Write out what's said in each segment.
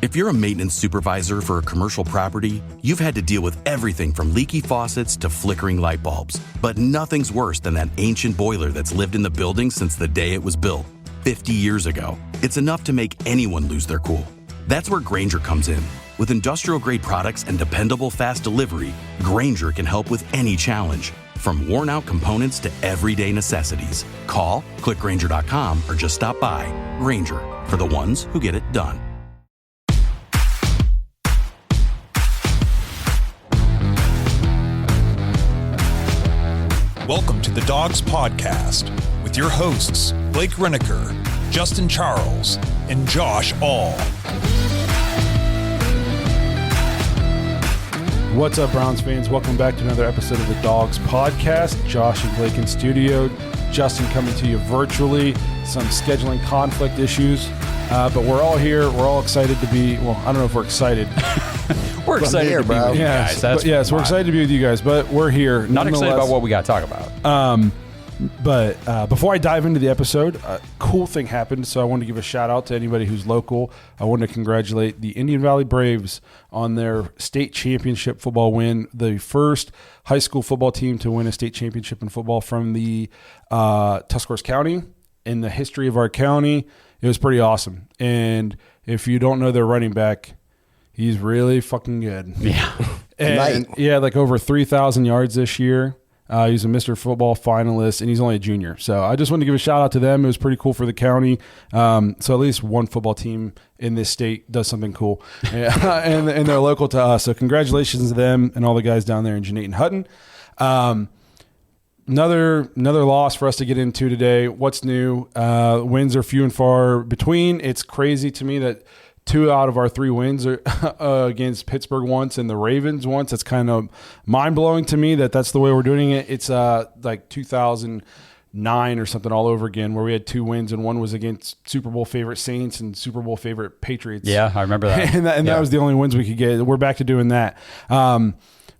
If you're a maintenance supervisor for a commercial property, you've had to deal with everything from leaky faucets to flickering light bulbs. But nothing's worse than that ancient boiler that's lived in the building since the day it was built, 50 years ago. It's enough to make anyone lose their cool. That's where Grainger comes in. With industrial-grade products and dependable fast delivery, Grainger can help with any challenge, from worn-out components to everyday necessities. Call, click Grainger.com, or just stop by. Grainger, for the ones who get it done. Welcome to the Dogs Podcast with your hosts, Blake Reneker, Justin Charles, and Josh All. What's up, Browns fans? Welcome back to another episode of the Dogs Podcast. Josh and Blake in studio. Justin coming to you virtually. Some scheduling conflict issues. But we're all here. We're all excited to be, well, I don't know if we're excited. We're excited to be with you guys. Yes, we're excited to be with you guys, but we're here. Not excited about what we got to talk about. But before I dive into the episode, a cool thing happened, so I wanted to give a shout-out to anybody who's local. I wanted to congratulate the Indian Valley Braves on their state championship football win, the first high school football team to win a state championship in football from the Tuscarawas County. In the history of our county, it was pretty awesome. And if you don't know their running back, he's really fucking good. Yeah. And yeah, like over 3,000 yards this year. He's a Mr. Football finalist, and he's only a junior. So I just wanted to give a shout-out to them. It was pretty cool for the county. So at least one football team in this state does something cool. and they're local to us. So congratulations to them and all the guys down there in Jeanette and Hutton. Another loss for us to get into today. What's new? Wins are few and far between. It's crazy to me that 2 out of our 3 wins are against Pittsburgh once and the Ravens once. It's kind of mind-blowing to me that that's the way we're doing it. It's like 2009 or something all over again, where we had 2 wins, and one was against Super Bowl favorite Saints and Super Bowl favorite Patriots. Yeah, I remember that. and that was the only wins we could get. We're back to doing that.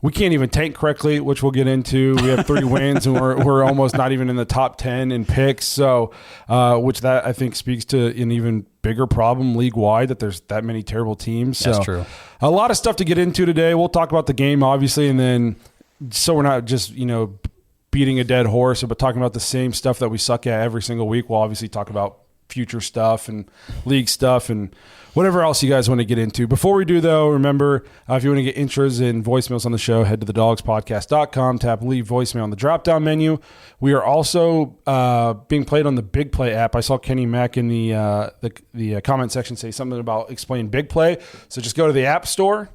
We can't even tank correctly, which we'll get into. We have 3 wins, and we're almost not even in the top 10 in picks. So, which that I think speaks to an even bigger problem league-wide, that there's that many terrible teams. So, that's true. A lot of stuff to get into today. We'll talk about the game, obviously, and then so we're not just, beating a dead horse, but talking about the same stuff that we suck at every single week. We'll obviously talk about future stuff and league stuff and whatever else you guys want to get into. Before we do, though, remember, if you want to get intros and voicemails on the show, head to thedogspodcast.com, tap leave voicemail on the drop-down menu. We are also being played on the Big Play app. I saw Kenny Mack in the comment section say something about explain Big Play. So just go to the App Store,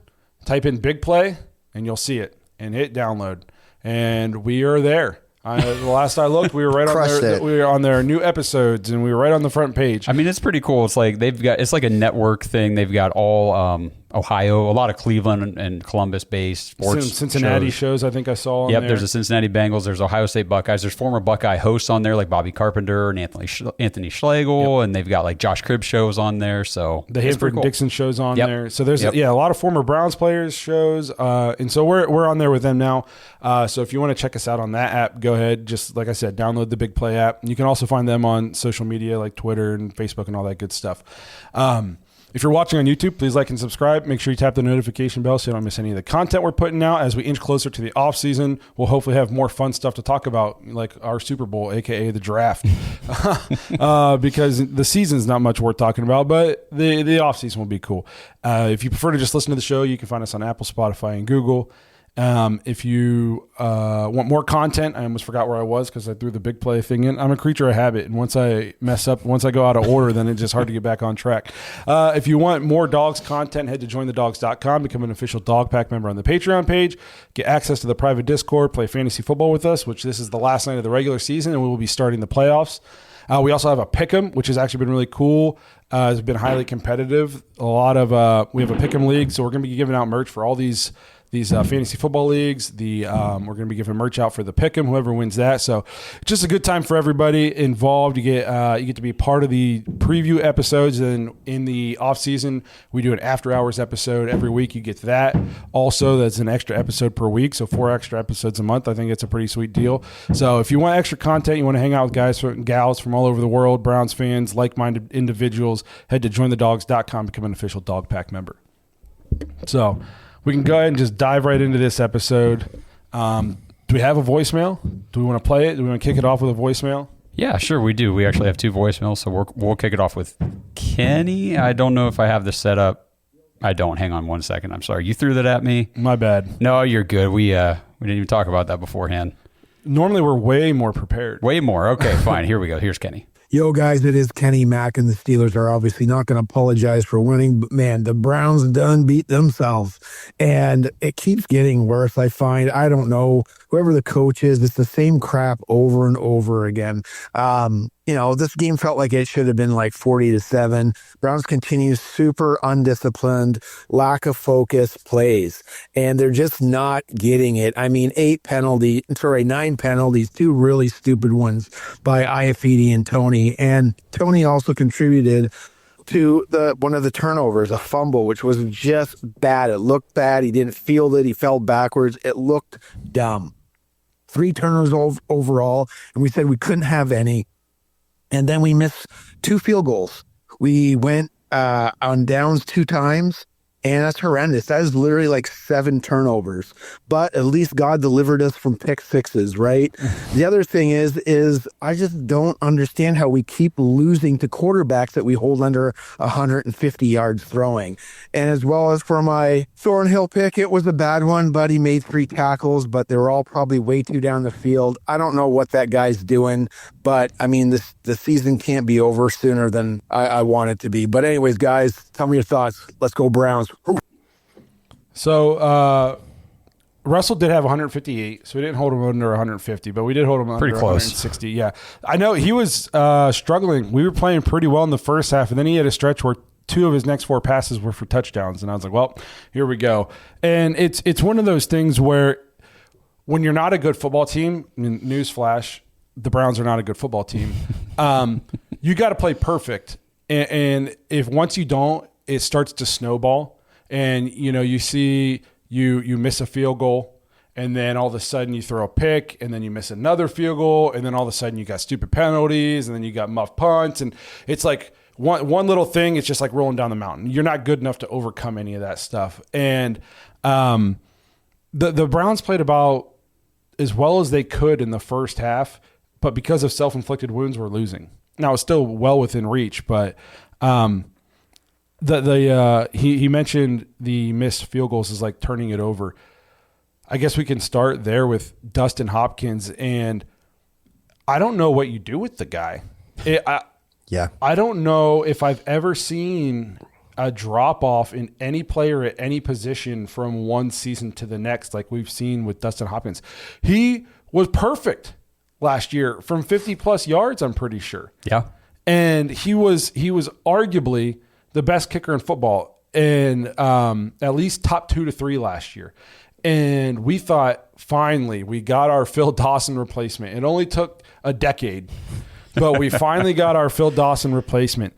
type in Big Play, and you'll see it, and hit download. And we are there. The last I looked, we were right on there. We were on their new episodes, and we were right on the front page. I mean, it's pretty cool. It's like it's like a network thing. They've got all Ohio, a lot of Cleveland and Columbus-based sports Cincinnati shows I think I saw on there. there. There's the Cincinnati Bengals. There's Ohio State Buckeyes. There's former Buckeye hosts on there like Bobby Carpenter and Anthony Schlegel, and they've got like Josh Cribbs shows on there. So the Hanford and Dixon shows on there. So there's a lot of former Browns players shows, and so we're on there with them now. So if you want to check us out on that app, go ahead. Just like I said, download the Big Play app. You can also find them on social media like Twitter and Facebook and all that good stuff. If you're watching on YouTube, please like and subscribe. Make sure you tap the notification bell so you don't miss any of the content we're putting out. As we inch closer to the off season, we'll hopefully have more fun stuff to talk about, like our Super Bowl, aka the draft, because the season's not much worth talking about, but the off season will be cool. If you prefer to just listen to the show, you can find us on Apple, Spotify, and Google. If you want more content, I almost forgot where I was because I threw the Big Play thing in. I'm a creature of habit, and once I mess up, once I go out of order, then it's just hard to get back on track. If you want more Dogs content, head to jointhedogs.com, become an official Dog Pack member on the Patreon page, get access to the private Discord, play fantasy football with us, which this is the last night of the regular season, and we will be starting the playoffs. We also have a pick'em, which has actually been really cool. It's been highly competitive. We have a pick'em league, so we're going to be giving out merch for all these these fantasy football leagues. We're going to be giving merch out for the Pick'em, whoever wins that. So just a good time for everybody involved. You get to be part of the preview episodes, and in the off season, we do an after hours episode every week. You get that. Also, that's an extra episode per week, so 4 extra episodes a month. I think it's a pretty sweet deal. So if you want extra content, you want to hang out with guys and gals from all over the world, Browns fans, like-minded individuals, head to jointhedogs.com, become an official Dog Pack member. So we can go ahead and just dive right into this episode. Do we have a voicemail? Do we want to play it? Do we want to kick it off with a voicemail? Yeah, sure, we do. We actually have 2 voicemails, so we'll kick it off with Kenny. I don't know if I have this set up. I don't. Hang on 1 second. I'm sorry. You threw that at me? My bad. No, you're good. We didn't even talk about that beforehand. Normally, we're way more prepared. Way more. Okay, fine. Here we go. Here's Kenny. Yo, guys, it is Kenny Mack, and the Steelers are obviously not going to apologize for winning. But, man, the Browns done beat themselves, and it keeps getting worse, I find. I don't know. Whoever the coach is, it's the same crap over and over again. This game felt like it should have been like 40-7. Browns continue super undisciplined, lack of focus plays, and they're just not getting it. I mean, 9 penalties, 2 really stupid ones by Iafidi and Tony. And Tony also contributed to one of the turnovers, a fumble, which was just bad. It looked bad. He didn't field it. He fell backwards. It looked dumb. 3 turnovers overall, and we said we couldn't have any. And then we missed 2 field goals. We went on downs 2 times, and that's horrendous. That is literally like 7 turnovers. But at least God delivered us from pick 6s, right? The other thing is I just don't understand how we keep losing to quarterbacks that we hold under 150 yards throwing. And as well as for my Thornhill pick, it was a bad one, but he made 3 tackles, but they were all probably way too down the field. I don't know what that guy's doing, but I mean, the season can't be over sooner than I want it to be. But anyways, guys, tell me your thoughts. Let's go Browns. So Russell did have 158, so we didn't hold him under 150, but we did hold him under 160. Yeah, I know he was struggling. We were playing pretty well in the first half, and then he had a stretch where 2 of his next 4 passes were for touchdowns, and I was like, well, here we go. And it's one of those things where when you're not a good football team, I mean, newsflash, the Browns are not a good football team. You got to play perfect, and if once you don't, it starts to snowball. And, you see you miss a field goal, and then all of a sudden you throw a pick, and then you miss another field goal, and then all of a sudden you got stupid penalties, and then you got muff punts. And it's like one little thing, it's just like rolling down the mountain. You're not good enough to overcome any of that stuff. And the Browns played about as well as they could in the first half, but because of self-inflicted wounds, we're losing. Now, it's still well within reach, but he mentioned the missed field goals is like turning it over. I guess we can start there with Dustin Hopkins, and I don't know what you do with the guy. I don't know if I've ever seen a drop-off in any player at any position from one season to the next like we've seen with Dustin Hopkins. He was perfect last year from 50-plus yards, I'm pretty sure. Yeah. And he was arguably the best kicker in football, and at least top 2 to 3 last year. And we thought, finally, we got our Phil Dawson replacement. It only took a decade, but we finally got our Phil Dawson replacement.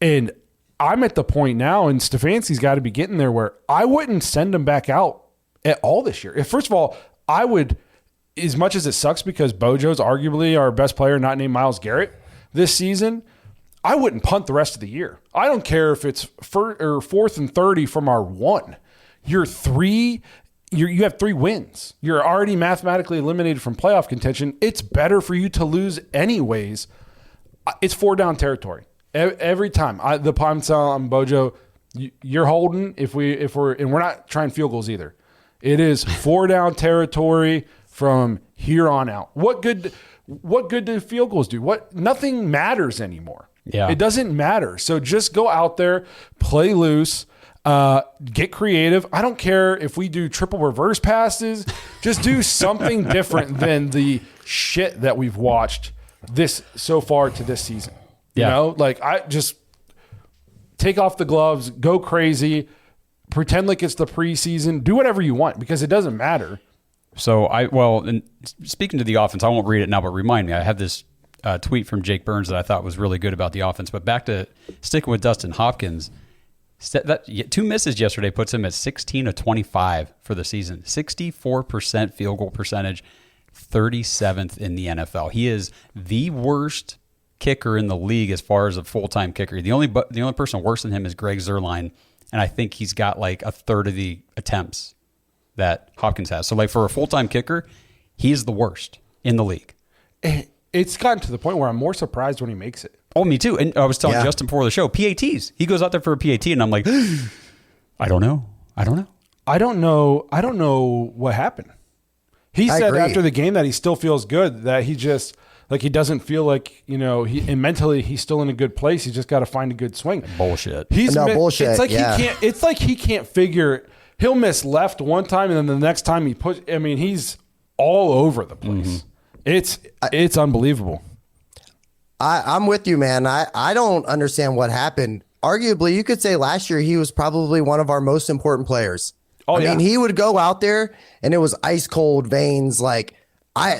And I'm at the point now, and Stefanski's got to be getting there, where I wouldn't send him back out at all this year. First of all, I would, as much as it sucks because Bojo's arguably our best player, not named Myles Garrett this season, I wouldn't punt the rest of the year. I don't care if it's 4th and 30 from our 1. You have 3 wins. You're already mathematically eliminated from playoff contention. It's better for you to lose anyways. It's 4 down territory every time. The punt's on Bojo. You're holding and we're not trying field goals either. It is 4 down territory from here on out. What good do field goals do? Nothing matters anymore. Yeah. It doesn't matter. So just go out there, play loose, get creative. I don't care if we do triple reverse passes. Just do something different than the shit that we've watched so far to this season. Yeah. I just take off the gloves, go crazy, pretend like it's the preseason. Do whatever you want because it doesn't matter. So and speaking to the offense, I won't read it now, but remind me. I have this tweet from Jake Burns that I thought was really good about the offense. But back to sticking with Dustin Hopkins, that 2 misses yesterday puts him at 16 of 25 for the season, 64% field goal percentage, 37th in the NFL. He is the worst kicker in the league as far as a full-time kicker. The only person worse than him is Greg Zuerlein, and I think he's got like a third of the attempts that Hopkins has. So like for a full-time kicker, he is the worst in the league. It's gotten to the point where I'm more surprised when he makes it. Oh, me too. And I was telling Justin before the show, PATs. He goes out there for a PAT, and I'm like, I don't know. I don't know what happened. He said after the game that he still feels good, that he just he doesn't feel like, and mentally he's still in a good place. He's just got to find a good swing. Bullshit. Bullshit. It's like he can't figure. He'll miss left one time, and then the next time he puts. I mean, he's all over the place. It's unbelievable. I'm with you, man. I don't understand what happened. Arguably, you could say last year he was probably one of our most important players. I mean, he would go out there and it was ice cold veins. Like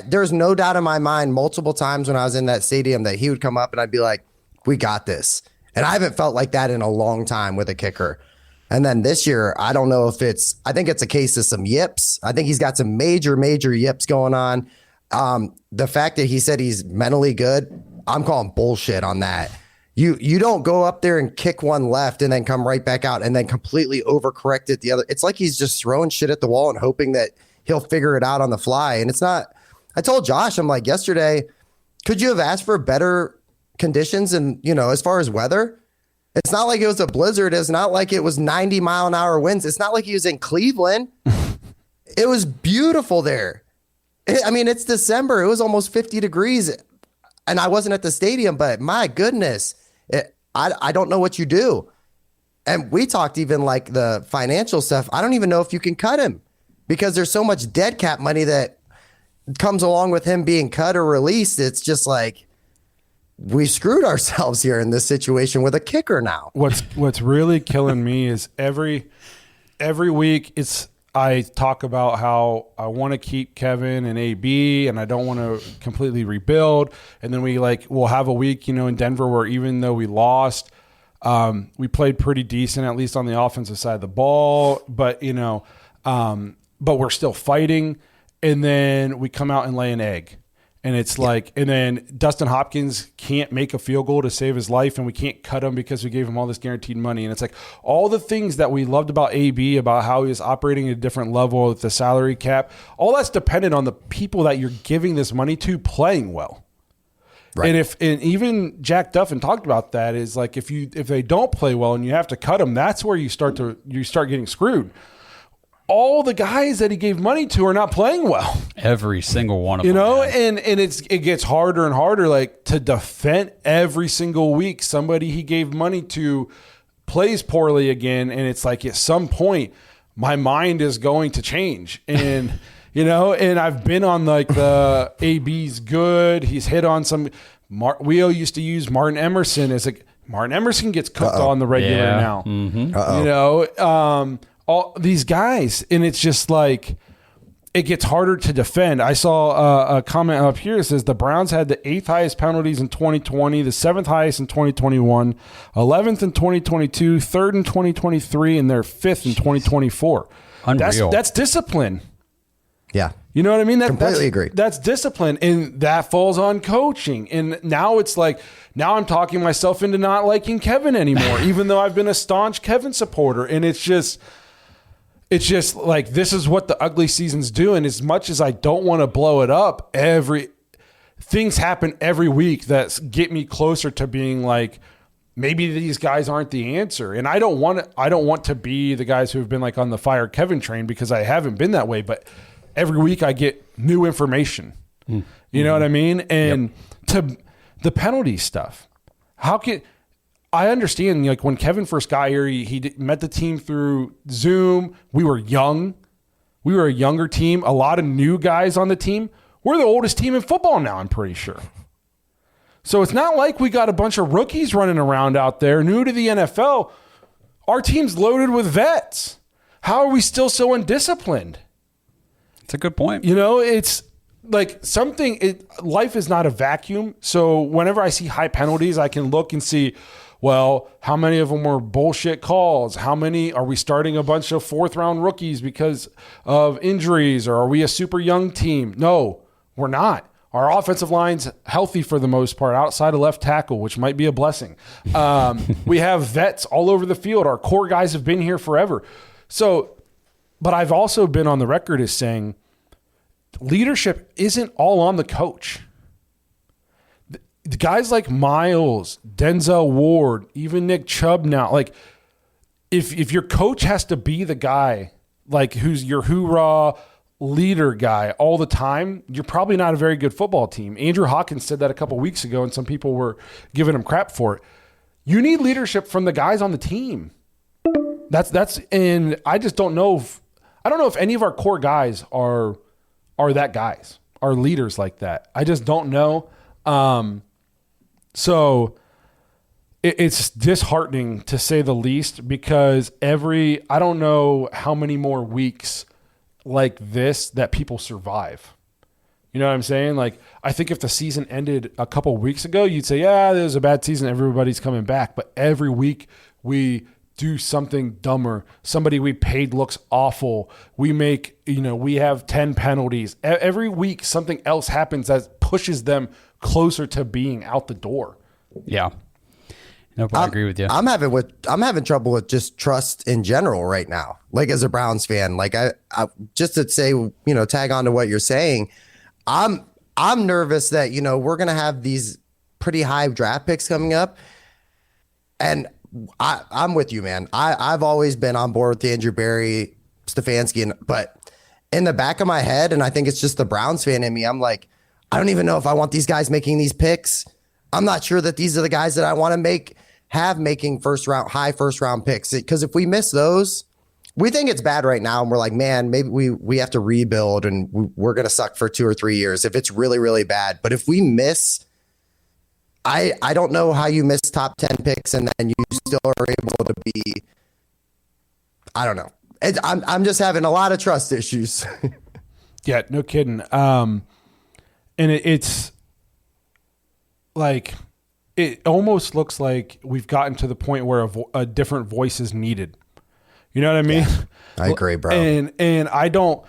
there's no doubt in my mind multiple times when I was in that stadium that he would come up and I'd be like, we got this. And I haven't felt like that in a long time with a kicker. And then this year, I don't know if I think it's a case of some yips. I think he's got some major, major yips going on. The fact that he said he's mentally good, I'm calling bullshit on that. You don't go up there and kick one left and then come right back out and then completely overcorrect it the other. It's like he's just throwing shit at the wall and hoping that he'll figure it out on the fly. And it's not. I told Josh, I'm like, yesterday, could you have asked for better conditions and, as far as weather? It's not like it was a blizzard. It's not like it was 90-mile-an-hour winds. It's not like he was in Cleveland. It was beautiful there. I mean, it's December. It was almost 50 degrees. And I wasn't at the stadium, but my goodness, I don't know what you do. And we talked even like the financial stuff. I don't even know if you can cut him because there's so much dead cap money that comes along with him being cut or released. It's just like we screwed ourselves here in this situation with a kicker now. What's really killing me is every week I talk about how I want to keep Kevin and AB and I don't want to completely rebuild. And then we'll have a week, in Denver where even though we lost, we played pretty decent, at least on the offensive side of the ball, but we're still fighting. And then we come out and lay an egg. And it's and then Dustin Hopkins can't make a field goal to save his life, and we can't cut him because we gave him all this guaranteed money. And it's like all the things that we loved about AB, about how he was operating at a different level with the salary cap, all that's dependent on the people that you're giving this money to playing well. Right. And even Jack Duffin talked about that is like if they don't play well and you have to cut them, that's where you start getting screwed. All the guys that he gave money to are not playing well. Every single one of them. And it gets harder and harder, to defend every single week. Somebody he gave money to plays poorly again, and it's like at some point my mind is going to change. And and I've been on the AB's good. He's hit on some. We used to use Martin Emerson as Martin Emerson gets cooked on the regular now. Mm-hmm. All these guys, and it's just like it gets harder to defend. I saw a comment up here that says the Browns had the 8th highest penalties in 2020, the 7th highest in 2021, 11th in 2022, 3rd in 2023, and they're 5th in 2024. Unreal. That's discipline. Yeah. You know what I mean? Completely agree. That's discipline, and that falls on coaching. And now it's now I'm talking myself into not liking Kevin anymore, even though I've been a staunch Kevin supporter. And it's just like this is what the ugly season's doing. As much as I don't want to blow it up, things happen every week that get me closer to being like, maybe these guys aren't the answer. And I don't want to be the guys who have been on the fire Kevin train because I haven't been that way. But every week I get new information. You know what I mean? And to the penalty stuff, I understand, when Kevin first got here, he met the team through Zoom. We were young. We were a younger team. A lot of new guys on the team. We're the oldest team in football now, I'm pretty sure. So it's not like we got a bunch of rookies running around out there, new to the NFL. Our team's loaded with vets. how are we still so undisciplined? That's a good point. You know, it's like life is not a vacuum. So whenever I see high penalties, I can look and see, well, how many of them were bullshit calls? How many are we starting a bunch of 4th round rookies because of injuries? Or are we a super young team? No, we're not. Our offensive line's healthy for the most part, outside of left tackle, which might be a blessing. We have vets all over the field. Our core guys have been here forever. So, but I've also been on the record as saying leadership isn't all on the coach. The guys like Miles, Denzel Ward, even Nick Chubb now, like if your coach has to be the guy, like who's your hoorah leader guy all the time, you're probably not a very good football team. Andrew Hawkins said that a couple weeks ago, and some people were giving him crap for it. You need leadership from the guys on the team. And I just don't know if any of our core guys are that guys, are leaders like that. I just don't know. So it's disheartening to say the least, because I don't know how many more weeks like this that people survive. You know what I'm saying? Like, I think if the season ended a couple weeks ago, you'd say, yeah, it was a bad season, everybody's coming back. But every week we do something dumber. Somebody we paid looks awful. We have 10 penalties. Every week something else happens that pushes them closer to being out the door. Yeah. Nope, I agree with you. I'm having trouble with just trust in general right now. Like, as a Browns fan, like I just to say, tag on to what you're saying, I'm nervous that, we're going to have these pretty high draft picks coming up. And I'm with you, man. I've always been on board with Andrew Berry, Stefanski, but in the back of my head, and I think it's just the Browns fan in me, I'm like, I don't even know if I want these guys making these picks. I'm not sure that these are the guys that I want to making high first round picks. Because if we miss those, we think it's bad right now. And we're like, man, maybe we have to rebuild and we're going to suck for 2 or 3 years if it's really, really bad. But if we miss, I don't know how you miss top 10 picks and then you still are able to be, I don't know. I'm just having a lot of trust issues. Yeah, no kidding. And it's like, it almost looks like we've gotten to the point where a different voice is needed. You know what I mean? Yeah, I agree, bro. And I don't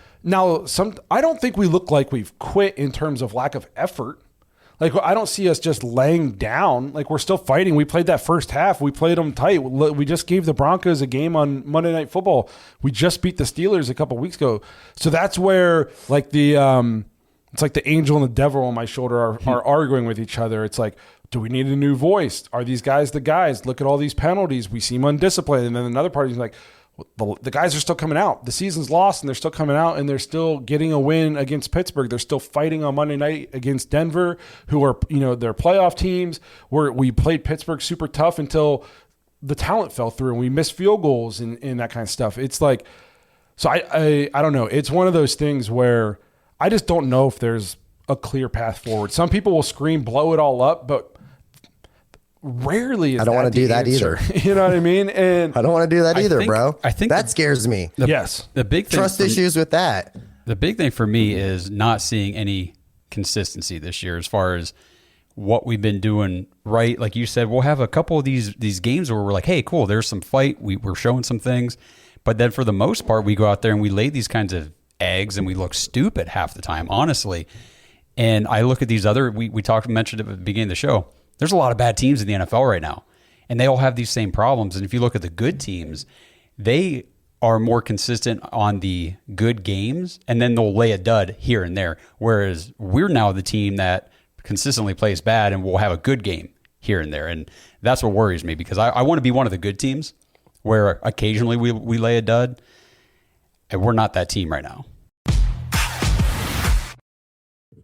think we look like we've quit in terms of lack of effort. Like, I don't see us just laying down. Like, we're still fighting. We played that first half. We played them tight. We just gave the Broncos a game on Monday Night Football. We just beat the Steelers a couple weeks ago. So that's where, like, it's like the angel and the devil on my shoulder are arguing with each other. It's like, do we need a new voice? Are these guys the guys? Look at all these penalties. We seem undisciplined. And then another party's like, the guys are still coming out. The season's lost, and they're still coming out, and they're still getting a win against Pittsburgh. They're still fighting on Monday night against Denver, who are, they're playoff teams. We played Pittsburgh super tough until the talent fell through, and we missed field goals and that kind of stuff. It's like, so I don't know. It's one of those things where I just don't know if there's a clear path forward. Some people will scream, blow it all up, but rarely is I don't want to do that either. You know what I mean? And I don't want to do that either, bro. I think that scares me. The big thing trust issues with that. The big thing for me is not seeing any consistency this year as far as what we've been doing right. Like you said, we'll have a couple of these games where we're like, hey, cool, there's some fight. We're showing some things. But then for the most part, we go out there and we lay these kinds of eggs and we look stupid half the time, honestly. And I look at these other, we mentioned at the beginning of the show, there's a lot of bad teams in the NFL right now, and they all have these same problems. And if you look at the good teams, they are more consistent on the good games, and then they'll lay a dud here and there. Whereas we're now the team that consistently plays bad and will have a good game here and there. And that's what worries me, because I want to be one of the good teams where occasionally we lay a dud, and we're not that team right now.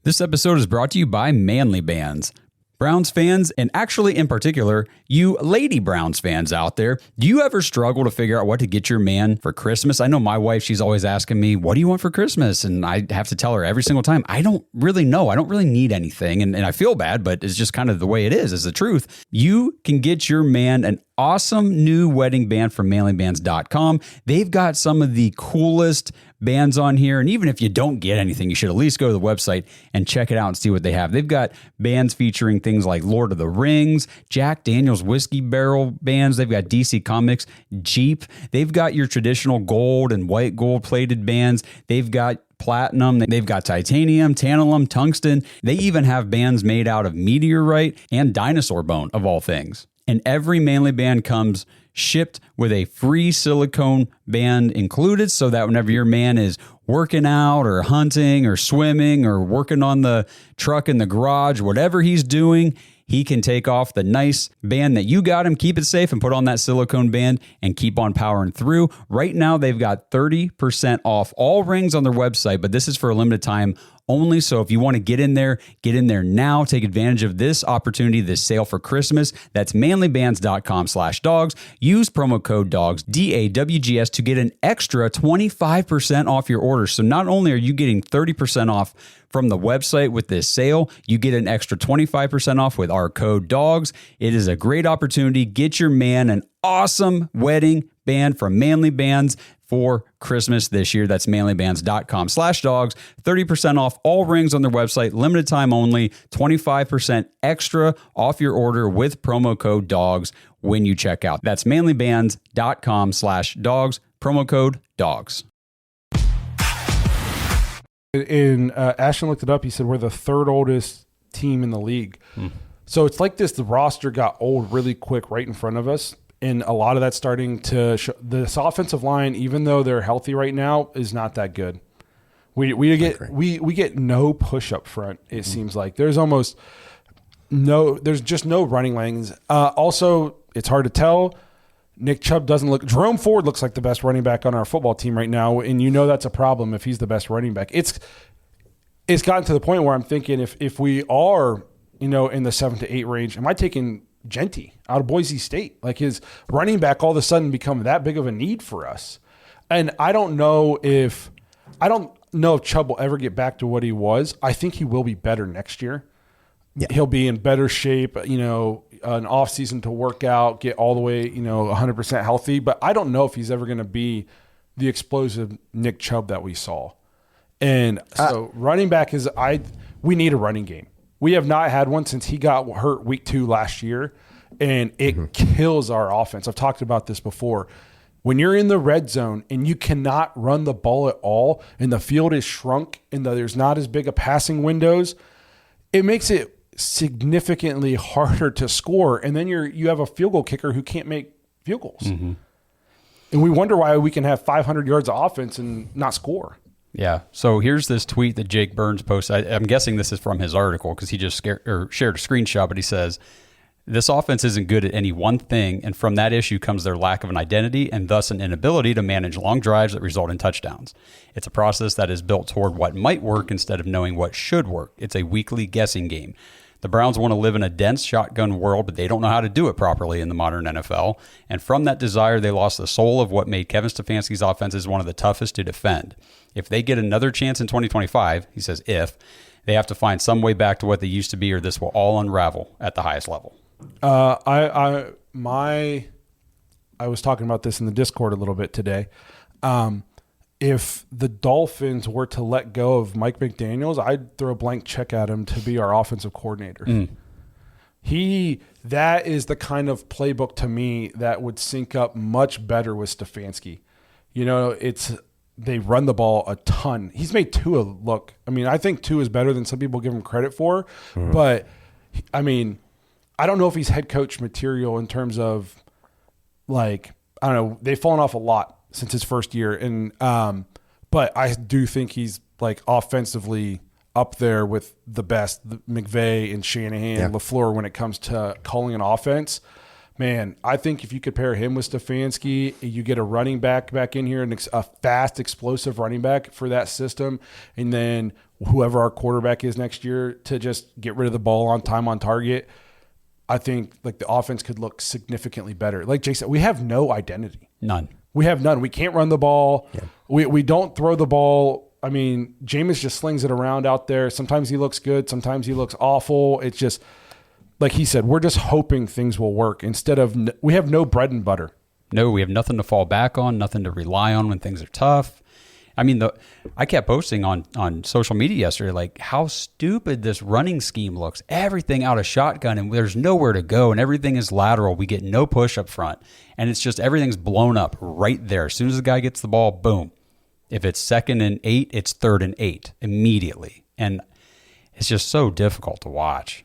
This episode is brought to you by Manly Bands. Browns fans, and actually in particular, you lady Browns fans out there, do you ever struggle to figure out what to get your man for Christmas? I know my wife, she's always asking me, what do you want for Christmas? And I have to tell her every single time, I don't really know. I don't really need anything. And I feel bad, but it's just kind of the way it is the truth. You can get your man an awesome new wedding band from manlybands.com. They've got some of the coolest bands on here. And even if you don't get anything, you should at least go to the website and check it out and see what they have. They've got bands featuring things like Lord of the Rings, Jack Daniel's Whiskey Barrel bands. They've got DC Comics, Jeep. They've got your traditional gold and white gold plated bands. They've got platinum. They've got titanium, tantalum, tungsten. They even have bands made out of meteorite and dinosaur bone, of all things. And every Manly band comes shipped with a free silicone band included, so that whenever your man is working out or hunting or swimming or working on the truck in the garage, whatever he's doing, he can take off the nice band that you got him, keep it safe, and put on that silicone band and keep on powering through. Right now, they've got 30% off all rings on their website, but this is for a limited time only. So if you want to get in there now. Take advantage of this opportunity, this sale for Christmas. That's manlybands.com/dogs. Use promo code DOGS, DAWGS, to get an extra 25% off your order. So not only are you getting 30% off from the website with this sale, you get an extra 25% off with our code DOGS. It is a great opportunity. Get your man an awesome wedding band from Manly Bands for Christmas this year. That's manlybands.com/dogs. 30% off all rings on their website. Limited time only. 25% extra off your order with promo code DOGS when you check out. That's manlybands.com/dogs. Promo code DOGS. And Ashton looked it up. He said we're the third oldest team in the league. So it's like the roster got old really quick right in front of us. And a lot of that's starting to show. This offensive line, even though they're healthy right now, is not that good. We get no push up front. It seems like there's just no running lanes. Also, it's hard to tell. Nick Chubb doesn't look. Jerome Ford looks like the best running back on our football team right now, and that's a problem if he's the best running back. It's gotten to the point where I'm thinking if we are in the 7 to 8 range, am I taking Genty out of Boise State? Like, his running back all of a sudden become that big of a need for us. And I don't know if Chubb will ever get back to what he was. I think he will be better next year. Yeah. He'll be in better shape, an off season to work out, get all the way, 100% healthy. But I don't know if he's ever going to be the explosive Nick Chubb that we saw. And so running back we need a running game. We have not had one since he got hurt week 2 last year, and it kills our offense. I've talked about this before. When you're in the red zone and you cannot run the ball at all, and the field is shrunk and there's not as big a passing windows, it makes it significantly harder to score. And then you have a field goal kicker who can't make field goals. And we wonder why we can have 500 yards of offense and not score. Yeah. So here's this tweet that Jake Burns posted. I'm guessing this is from his article because he just shared a screenshot, but he says, this offense isn't good at any one thing, and from that issue comes their lack of an identity and thus an inability to manage long drives that result in touchdowns. It's a process that is built toward what might work instead of knowing what should work. It's a weekly guessing game. The Browns want to live in a dense shotgun world, but they don't know how to do it properly in the modern NFL. And from that desire, they lost the soul of what made Kevin Stefanski's offenses one of the toughest to defend. If they get another chance in 2025, he says they have to find some way back to what they used to be, or this will all unravel at the highest level. I was talking about this in the Discord a little bit today. If the Dolphins were to let go of Mike McDaniels, I'd throw a blank check at him to be our offensive coordinator. That is the kind of playbook to me that would sync up much better with Stefanski. They run the ball a ton. He's made Tua look. I think Tua is better than some people give him credit for, but I don't know if he's head coach material in terms of they've fallen off a lot since his first year. And, but I do think he's offensively up there with the best, McVay and Shanahan, LaFleur, when it comes to calling an offense. Man, I think if you could pair him with Stefanski, you get a running back in here, and a fast, explosive running back for that system. And then whoever our quarterback is next year to just get rid of the ball on time, on target. I think the offense could look significantly better. Like Jake said, we have no identity. None. We have none. We can't run the ball. Yeah. We don't throw the ball. Jameis just slings it around out there. Sometimes he looks good. Sometimes he looks awful. It's just like he said, we're just hoping things will work instead of we have no bread and butter. No, we have nothing to fall back on, nothing to rely on when things are tough. I mean, I kept posting on social media yesterday, like how stupid this running scheme looks. Everything out of shotgun, and there's nowhere to go, and everything is lateral. We get no push up front, and it's just everything's blown up right there. As soon as the guy gets the ball, boom. If it's 2nd and 8, it's 3rd and 8 immediately, and it's just so difficult to watch.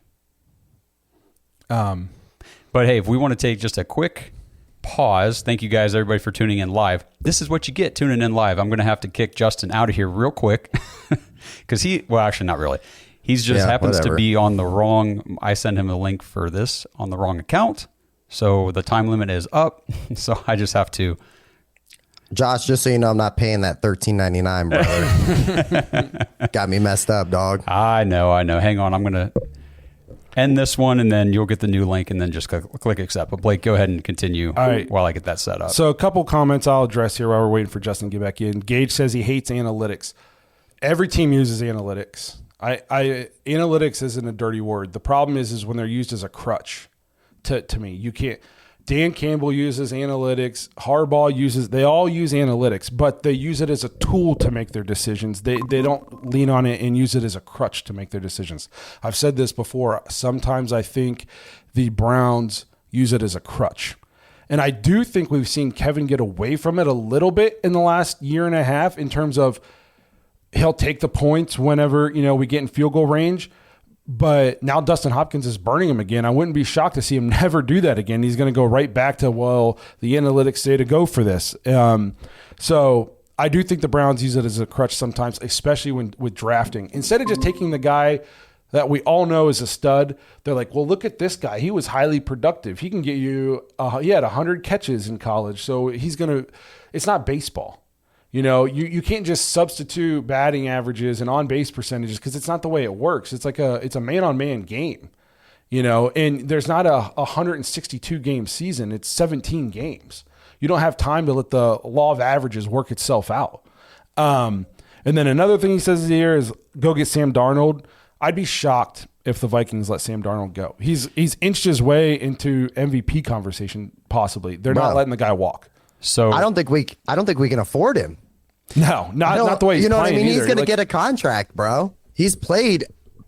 But hey, if we want to take just a quick pause. Thank you guys, everybody, for tuning in live. This is what you get tuning in live. I'm going to have to kick Justin out of here real quick because actually not really. He's just happens to be on the wrong. I sent him a link for this on the wrong account. So the time limit is up. So I just have to. Josh, just so you know, I'm not paying that $13.99, brother. Got me messed up, dog. I know. Hang on. I'm going to end this one, and then you'll get the new link, and then just click accept. But Blake, go ahead and continue while I get that set up. So a couple comments I'll address here while we're waiting for Justin to get back in. Gage says he hates analytics. Every team uses analytics. Analytics isn't a dirty word. The problem is when they're used as a crutch. To me, you can't. Dan Campbell uses analytics. Harbaugh they all use analytics, but they use it as a tool to make their decisions. They don't lean on it and use it as a crutch to make their decisions. I've said this before. Sometimes I think the Browns use it as a crutch. And I do think we've seen Kevin get away from it a little bit in the last year and a half in terms of he'll take the points whenever, we get in field goal range. But now Dustin Hopkins is burning him again. I wouldn't be shocked to see him never do that again. He's going to go right back to, the analytics say to go for this. So I do think the Browns use it as a crutch sometimes, especially with drafting. Instead of just taking the guy that we all know is a stud, they're like, well, look at this guy. He was highly productive. He can get you, he had 100 catches in college. So it's not baseball. You can't just substitute batting averages and on-base percentages because it's not the way it works. It's a man-on-man game, and there's not a 162-game season. It's 17 games. You don't have time to let the law of averages work itself out. And then another thing he says here is go get Sam Darnold. I'd be shocked if the Vikings let Sam Darnold go. He's inched his way into MVP conversation, possibly. They're not letting the guy walk. So I don't think we can afford him. No, not the way he's playing. What I mean? Either. He's going to get a contract, bro. He's played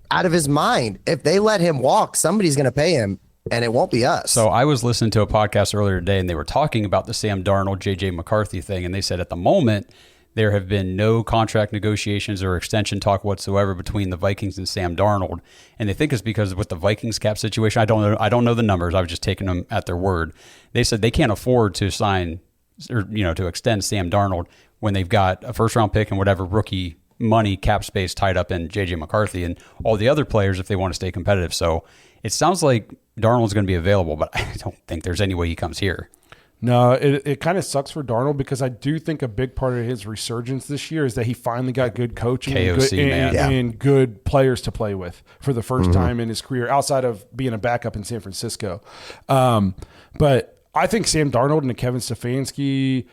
out of his mind. If they let him walk, somebody's going to pay him, and it won't be us. So I was listening to a podcast earlier today, and they were talking about the Sam Darnold, J.J. McCarthy thing, and they said at the moment there have been no contract negotiations or extension talk whatsoever between the Vikings and Sam Darnold, and they think it's because with the Vikings cap situation. I don't know the numbers. I was just taking them at their word. They said they can't afford to sign or to extend Sam Darnold when they've got a first-round pick and whatever rookie money cap space tied up in J.J. McCarthy and all the other players if they want to stay competitive. So it sounds like Darnold's going to be available, but I don't think there's any way he comes here. No, it kind of sucks for Darnold because I do think a big part of his resurgence this year is that he finally got good coaching and good players to play with for the first time in his career outside of being a backup in San Francisco. But I think Sam Darnold and the Kevin Stefanski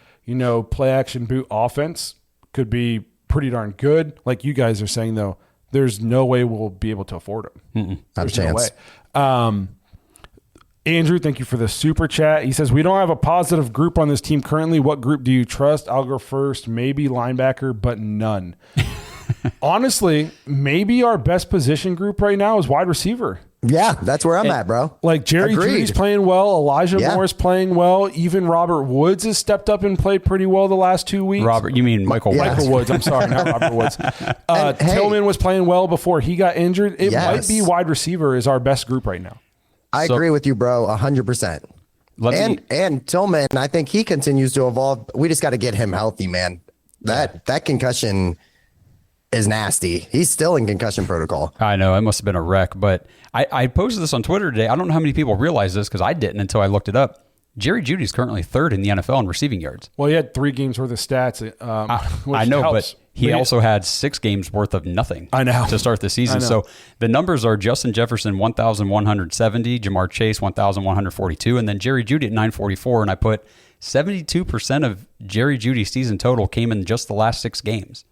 play action boot offense could be pretty darn good. Like you guys are saying, though, there's no way we'll be able to afford him. There's no way. Andrew, thank you for the super chat. He says, we don't have a positive group on this team currently. What group do you trust? I'll go first. Maybe linebacker, but none. Honestly, maybe our best position group right now is wide receiver. Yeah, that's where I'm at, bro. Like Jerry Jeudy's playing well. Elijah Moore's playing well. Even Robert Woods has stepped up and played pretty well the last 2 weeks. You mean Michael Woods? Michael Woods. I'm sorry, not Robert Woods. Tillman was playing well before he got injured. It might be wide receiver is our best group right now. I agree with you, bro, 100%. And Tillman, I think he continues to evolve. We just got to get him healthy, man. That concussion is nasty. He's still in concussion protocol. I know. It must have been a wreck. But I posted this on Twitter today. I don't know how many people realize this because I didn't until I looked it up. Jerry Jeudy's currently third in the NFL in receiving yards. Well, he had 3 games worth of stats. I know, but he also had 6 games worth of nothing to start the season. So the numbers are Justin Jefferson, 1,170, Jamar Chase, 1,142, and then Jerry Jeudy at 944. And I put 72% of Jerry Jeudy's season total came in just the last 6 games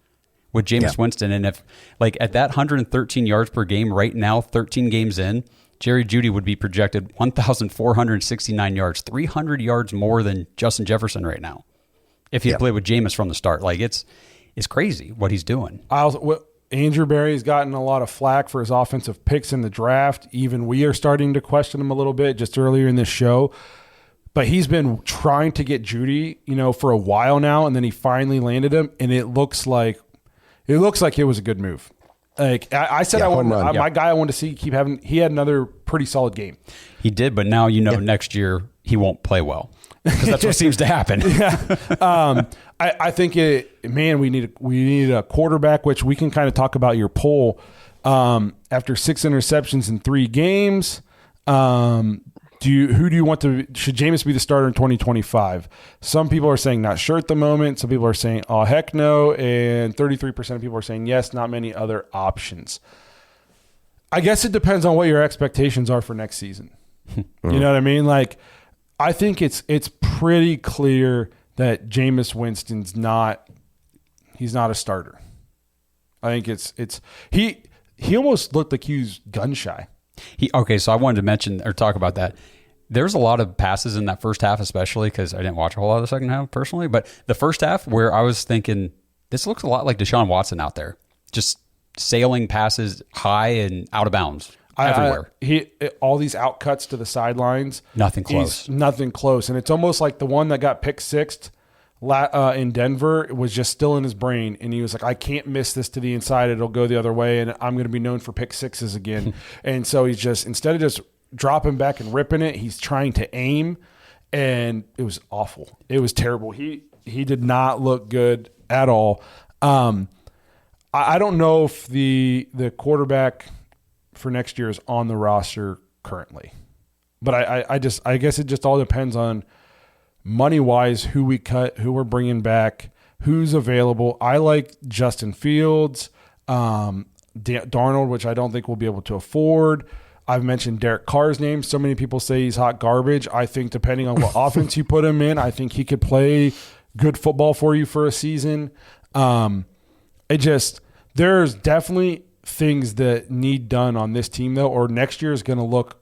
with Jameis Winston. And if at that 113 yards per game right now, 13 games in, Jerry Jeudy would be projected 1,469 yards, 300 yards more than Justin Jefferson right now if he had played with Jameis from the start. Like, it's crazy what he's doing. Andrew Berry's gotten a lot of flack for his offensive picks in the draft. Even we are starting to question him a little bit just earlier in this show. But he's been trying to get Jeudy, for a while now, and then he finally landed him, and it looks like it was a good move. Like I said, my guy I wanted to see keep having. He had another pretty solid game. He did, but now next year he won't play well because that's what seems to happen. I think we need a quarterback, which we can kind of talk about your poll. After 6 interceptions in 3 games, who do you want to? Should Jameis be the starter in 2025? Some people are saying not sure at the moment. Some people are saying, oh, heck no. And 33% of people are saying yes, not many other options. I guess it depends on what your expectations are for next season. You know what I mean? Like, I think it's pretty clear that Jameis Winston's he's not a starter. I think he almost looked like he was gun shy. So I wanted to mention or talk about that. There's a lot of passes in that first half, especially because I didn't watch a whole lot of the second half personally. But the first half, where I was thinking, this looks a lot like Deshaun Watson out there, just sailing passes high and out of bounds everywhere. All these outcuts to the sidelines, nothing close. And it's almost like the one that got pick sixed in Denver was just still in his brain, and he was like, I can't miss this to the inside, it'll go the other way, and I'm going to be known for pick sixes again. And so he's just, instead of just dropping back and ripping it, he's trying to aim, and it was awful. It was terrible. He did not look good at all. I don't know if the quarterback for next year is on the roster currently, but I guess it just all depends on money-wise, who we cut, who we're bringing back, who's available. I like Justin Fields, Darnold, which I don't think we'll be able to afford. I've mentioned Derek Carr's name. So many people say he's hot garbage. I think depending on what offense you put him in, I think he could play good football for you for a season. There's definitely things that need done on this team, though, or next year is going to look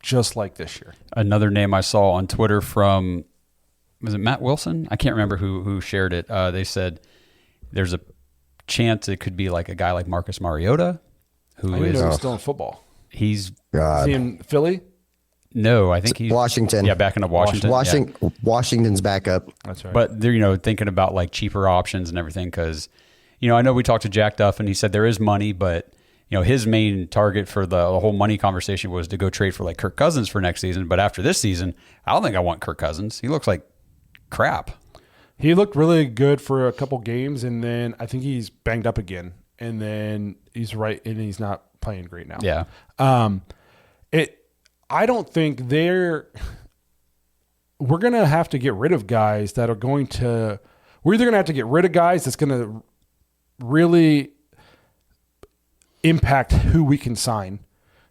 just like this year. Another name I saw on Twitter from, was it Matt Wilson? I can't remember who shared it. They said there's a chance it could be like a guy like Marcus Mariota, who is still in football. He's is he in Philly? No, I think he's Washington. Yeah, backing up Washington. Washington's backup. That's right. But they're thinking about like cheaper options and everything because I know we talked to Jack Duff and he said there is money, but his main target for the whole money conversation was to go trade for like Kirk Cousins for next season. But after this season, I don't think I want Kirk Cousins. He looks like crap. He looked really good for a couple games, and then I think he's banged up again, and then he's not playing great now. Yeah. I don't think we're going to have to get rid of guys that are we're either going to have to get rid of guys that's going to really impact who we can sign,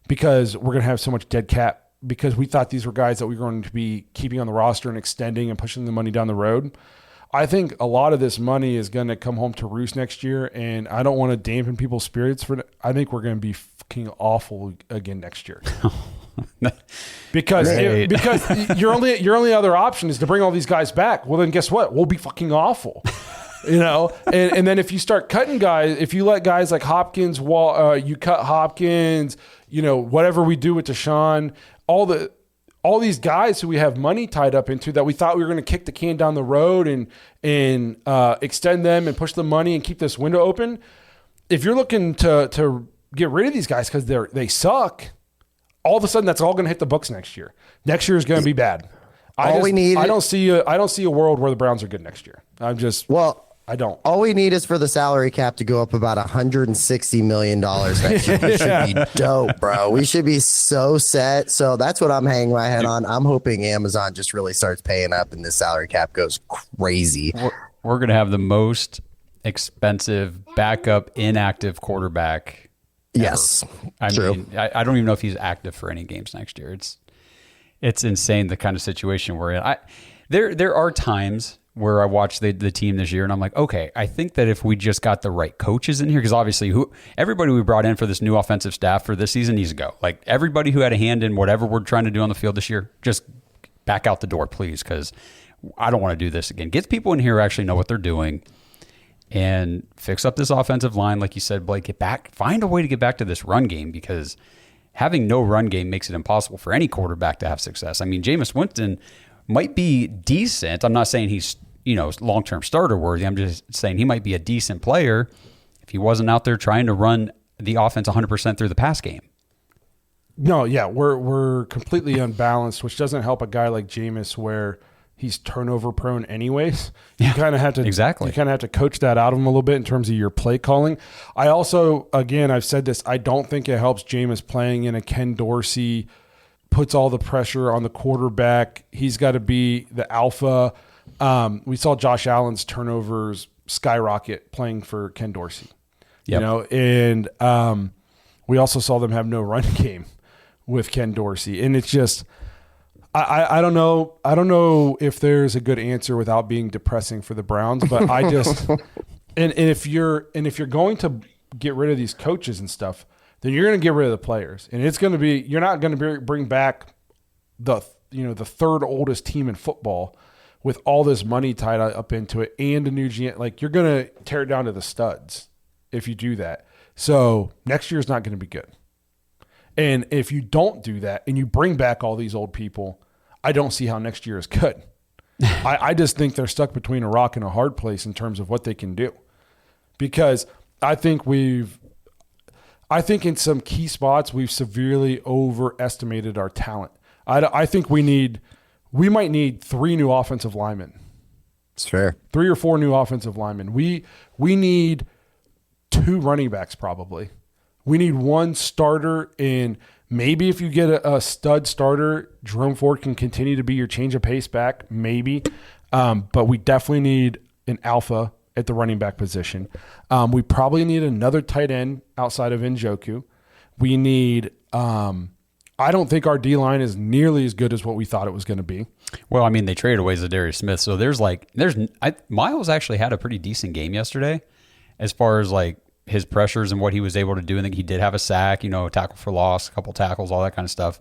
because we're going to have so much dead cap, because we thought these were guys that we were going to be keeping on the roster and extending and pushing the money down the road. I think a lot of this money is going to come home to roost next year, and I don't want to dampen people's spirits I think we're going to be fucking awful again next year. Because your only other option is to bring all these guys back. Well, then guess what? We'll be fucking awful. And then if you start cutting guys, if you let guys like Hopkins, you cut Hopkins, whatever we do with Deshaun, all these guys who we have money tied up into that we thought we were going to kick the can down the road and extend them and push the money and keep this window open. If you're looking to get rid of these guys because they suck, all of a sudden that's all going to hit the books next year. Next year is going to be bad. I don't see a world where the Browns are good next year. I don't. All we need is for the salary cap to go up about $160 million next year. We should be dope, bro. We should be so set. So that's what I'm hanging my head on. I'm hoping Amazon just really starts paying up and the salary cap goes crazy. We're going to have the most expensive backup inactive quarterback ever. Yes, I mean, I don't even know if he's active for any games next year. It's insane the kind of situation we're in. There are times where I watched the team this year, and I'm like, okay, I think that if we just got the right coaches in here, because obviously everybody we brought in for this new offensive staff for this season needs to go. Like, everybody who had a hand in whatever we're trying to do on the field this year, just back out the door, please, because I don't want to do this again. Get people in here who actually know what they're doing and fix up this offensive line, like you said, Blake. Find a way to get back to this run game, because having no run game makes it impossible for any quarterback to have success. I mean, Jameis Winston might be decent. I'm not saying he's, long-term starter worthy. I'm just saying he might be a decent player if he wasn't out there trying to run the offense 100% through the pass game. No, yeah, we're completely unbalanced, which doesn't help a guy like Jameis where he's turnover prone anyways. You kind of have to You kind of have to coach that out of him a little bit in terms of your play calling. I also, again, I've said this, I don't think it helps Jameis playing in a Ken Dorsey, puts all the pressure on the quarterback. He's got to be the alpha. We saw Josh Allen's turnovers skyrocket playing for Ken Dorsey. Yep. And we also saw them have no run game with Ken Dorsey. And it's just, I don't know. I don't know if there's a good answer without being depressing for the Browns, but I just and if you're going to get rid of these coaches and stuff, then you're going to get rid of the players, and it's going to be, you're not going to bring back the third oldest team in football with all this money tied up into it and a new GM. Like, you're going to tear it down to the studs if you do that. So next year's not going to be good. And if you don't do that and you bring back all these old people, I don't see how next year is good. I just think they're stuck between a rock and a hard place in terms of what they can do. Because I think in some key spots, we've severely overestimated our talent. I think we might need 3 new offensive linemen. It's fair. 3 or 4 new offensive linemen. We need 2 running backs probably. We need 1 starter, and maybe if you get a stud starter, Jerome Ford can continue to be your change of pace back, maybe. But we definitely need an alpha at the running back position. We probably need another tight end outside of Njoku. We need I don't think our D-line is nearly as good as what we thought it was going to be. Well, I mean, they traded away Zadarius Smith, so Miles actually had a pretty decent game yesterday as far as like his pressures and what he was able to do. I think he did have a sack, tackle for loss, a couple tackles, all that kind of stuff.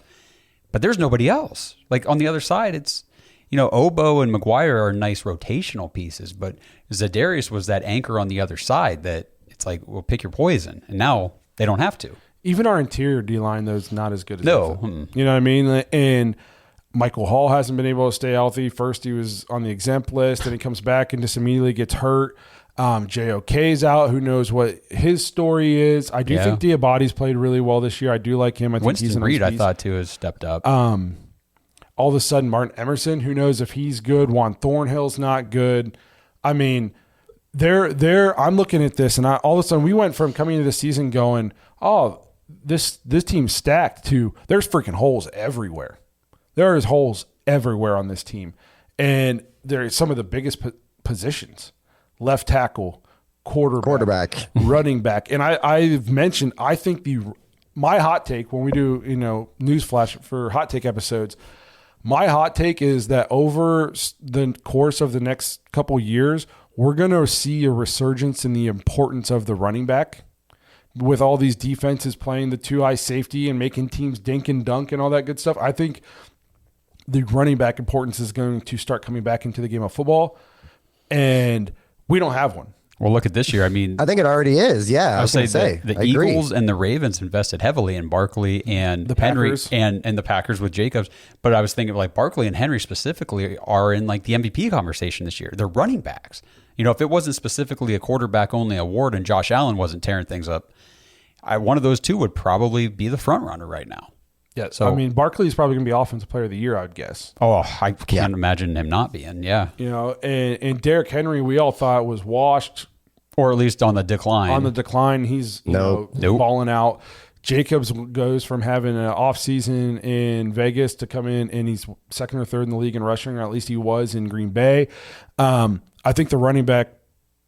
But there's nobody else. Like, on the other side, it's, Obo and McGuire are nice rotational pieces, but Zadarius was that anchor on the other side that it's like, well, pick your poison. And now they don't have to. Even our interior D-line, though, is not as good as no. You know what I mean? And Michael Hall hasn't been able to stay healthy. First, he was on the exempt list, and he comes back and just immediately gets hurt. JOK's out. Who knows what his story is? I do think Diabate's played really well this year. I do like him. I think Winston he's Reed, I thought, too, has stepped up. All of a sudden, Martin Emerson, who knows if he's good? Juan Thornhill's not good. I mean, I'm looking at this, and all of a sudden, we went from coming into the season going, oh, this team's stacked, to there's freaking holes everywhere. There is holes everywhere on this team. And they're some of the biggest positions. Left tackle, quarterback, running back. And I've mentioned, I think my hot take when we do, newsflash for hot take episodes, my hot take is that over the course of the next couple years, we're going to see a resurgence in the importance of the running back with all these defenses playing the 2-eye safety and making teams dink and dunk and all that good stuff. I think the running back importance is going to start coming back into the game of football, and we don't have one. Well, look at this year. I mean, I think it already is. Yeah, I was going to say the Eagles and the Ravens invested heavily in Barkley and the Henry Packers. and the Packers with Jacobs. But I was thinking like Barkley and Henry specifically are in like the MVP conversation this year. They're running backs. If it wasn't specifically a quarterback only award and Josh Allen wasn't tearing things up, one of those two would probably be the front runner right now. Yeah, so I mean, Barkley's probably going to be Offensive Player of the Year, I would guess. Oh, I can't imagine him not being. Yeah, and Derrick Henry, we all thought was washed, or at least on the decline. On the decline, he's balling out. Jacobs goes from having an off season in Vegas to come in, and he's second or third in the league in rushing, or at least he was in Green Bay. I think the running back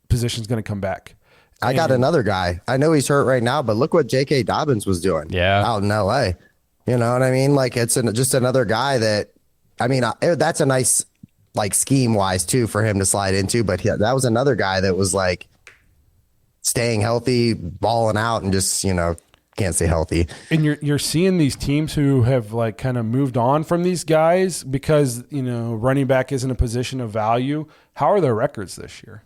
position is going to come back. I got another guy. I know he's hurt right now, but look what J.K. Dobbins was doing out in L.A. You know what I mean? Like, it's just another guy that, I mean, that's a nice like scheme wise too for him to slide into. But that was another guy that was like staying healthy, balling out, and just, can't stay healthy. And you're seeing these teams who have like kind of moved on from these guys because, running back isn't a position of value. How are their records this year?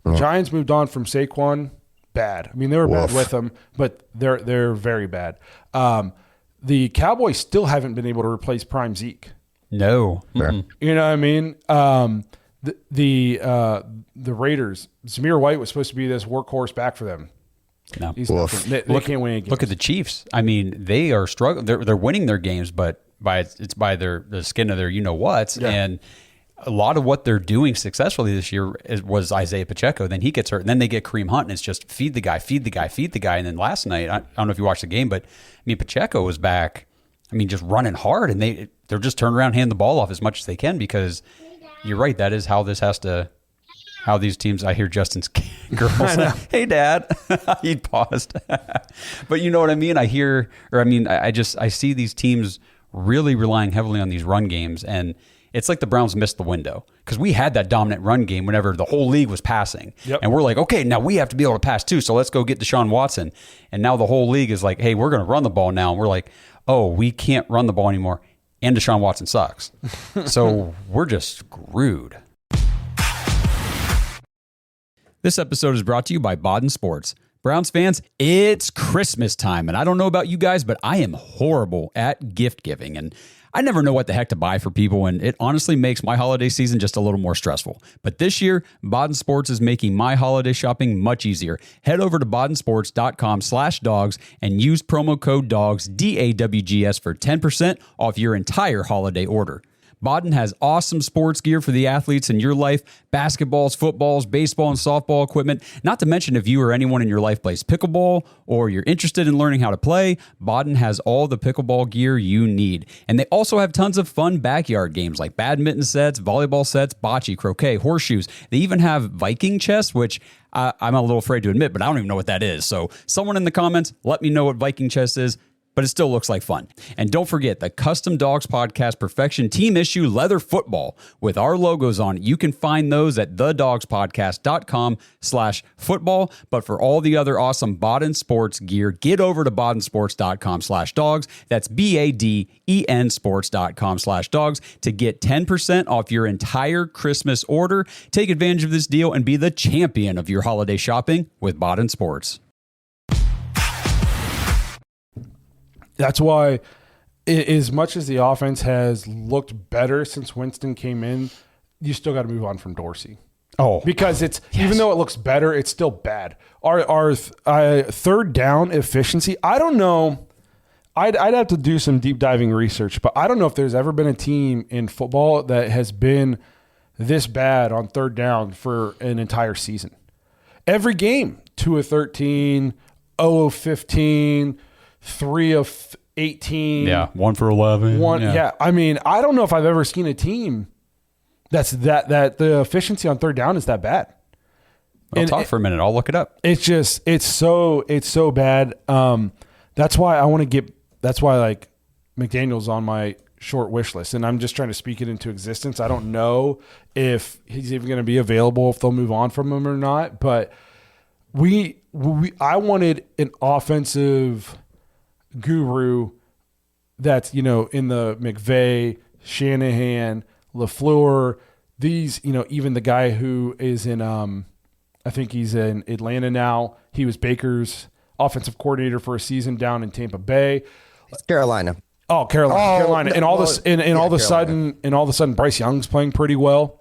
The Giants moved on from Saquon. Bad. I mean, they were bad with him, but they're very bad. The Cowboys still haven't been able to replace prime Zeke. No. You know what I mean? The Raiders, Zamir White was supposed to be this workhorse back for them. No. They can't win games. Look at the Chiefs. I mean, they are struggling. They're winning their games, but it's by the skin of their you-know-whats. Yeah. And a lot of what they're doing successfully this year was Isaiah Pacheco. Then he gets hurt, and then they get Kareem Hunt, and it's just feed the guy. And then last night, I don't know if you watched the game, but Pacheco was back. Just running hard, and they're just turning around, hand the ball off as much as they can, because you're right. That is how how these teams. I hear Justin's girls. Hey, Dad. He paused, but you know what I mean. I see these teams really relying heavily on these run games, and it's like the Browns missed the window, because we had that dominant run game whenever the whole league was passing. Yep. And we're like, okay, now we have to be able to pass too, so let's go get Deshaun Watson. And now the whole league is like, hey, we're going to run the ball now. And we're like, oh, we can't run the ball anymore, and Deshaun Watson sucks. So we're just screwed. This episode is brought to you by Podca Sports. Browns fans, it's Christmas time, and I don't know about you guys, but I am horrible at gift giving, and I never know what the heck to buy for people, and it honestly makes my holiday season just a little more stressful. But this year, Podca Sports is making my holiday shopping much easier. Head over to podcasports.com/dogs and use promo code DOGS, DAWGS, for 10% off your entire holiday order. Podca has awesome sports gear for the athletes in your life: basketballs, footballs, baseball, and softball equipment. Not to mention, if you or anyone in your life plays pickleball or you're interested in learning how to play, Podca has all the pickleball gear you need. And they also have tons of fun backyard games like badminton sets, volleyball sets, bocce, croquet, horseshoes. They even have Viking chess, which I'm a little afraid to admit, but I don't even know what that is. So someone in the comments, let me know what Viking chess is. But it still looks like fun. And don't forget the Custom Dogs Podcast Perfection Team Issue Leather Football with our logos on it. You can find those at thedogspodcast.com/football. But for all the other awesome Podca Sports gear, get over to podcasports.com/dogs. That's BADEN sports.com/dogs to get 10% off your entire Christmas order. Take advantage of this deal and be the champion of your holiday shopping with Podca Sports. That's why, as much as the offense has looked better since Winston came in, you still got to move on from Dorsey. Oh, because even though it looks better, it's still bad. Our third down efficiency, I don't know. I'd have to do some deep diving research, but I don't know if there's ever been a team in football that has been this bad on third down for an entire season. Every game, 2 of 13, 0 of 15. 3 of 18. Yeah, 1 for 11. Yeah. I don't know if I've ever seen a team that the efficiency on third down is that bad. I'll talk for a minute. I'll look it up. It's just it's so bad. That's why like McDaniel's on my short wish list, and I'm just trying to speak it into existence. I don't know if he's even going to be available, if they'll move on from him or not. But I wanted an offensive guru that's, in the McVay, Shanahan, LaFleur, these, even the guy who is in, I think he's in Atlanta now. He was Baker's offensive coordinator for a season down in Tampa Bay. It's Carolina. Oh, Carolina. And all of a sudden Bryce Young's playing pretty well.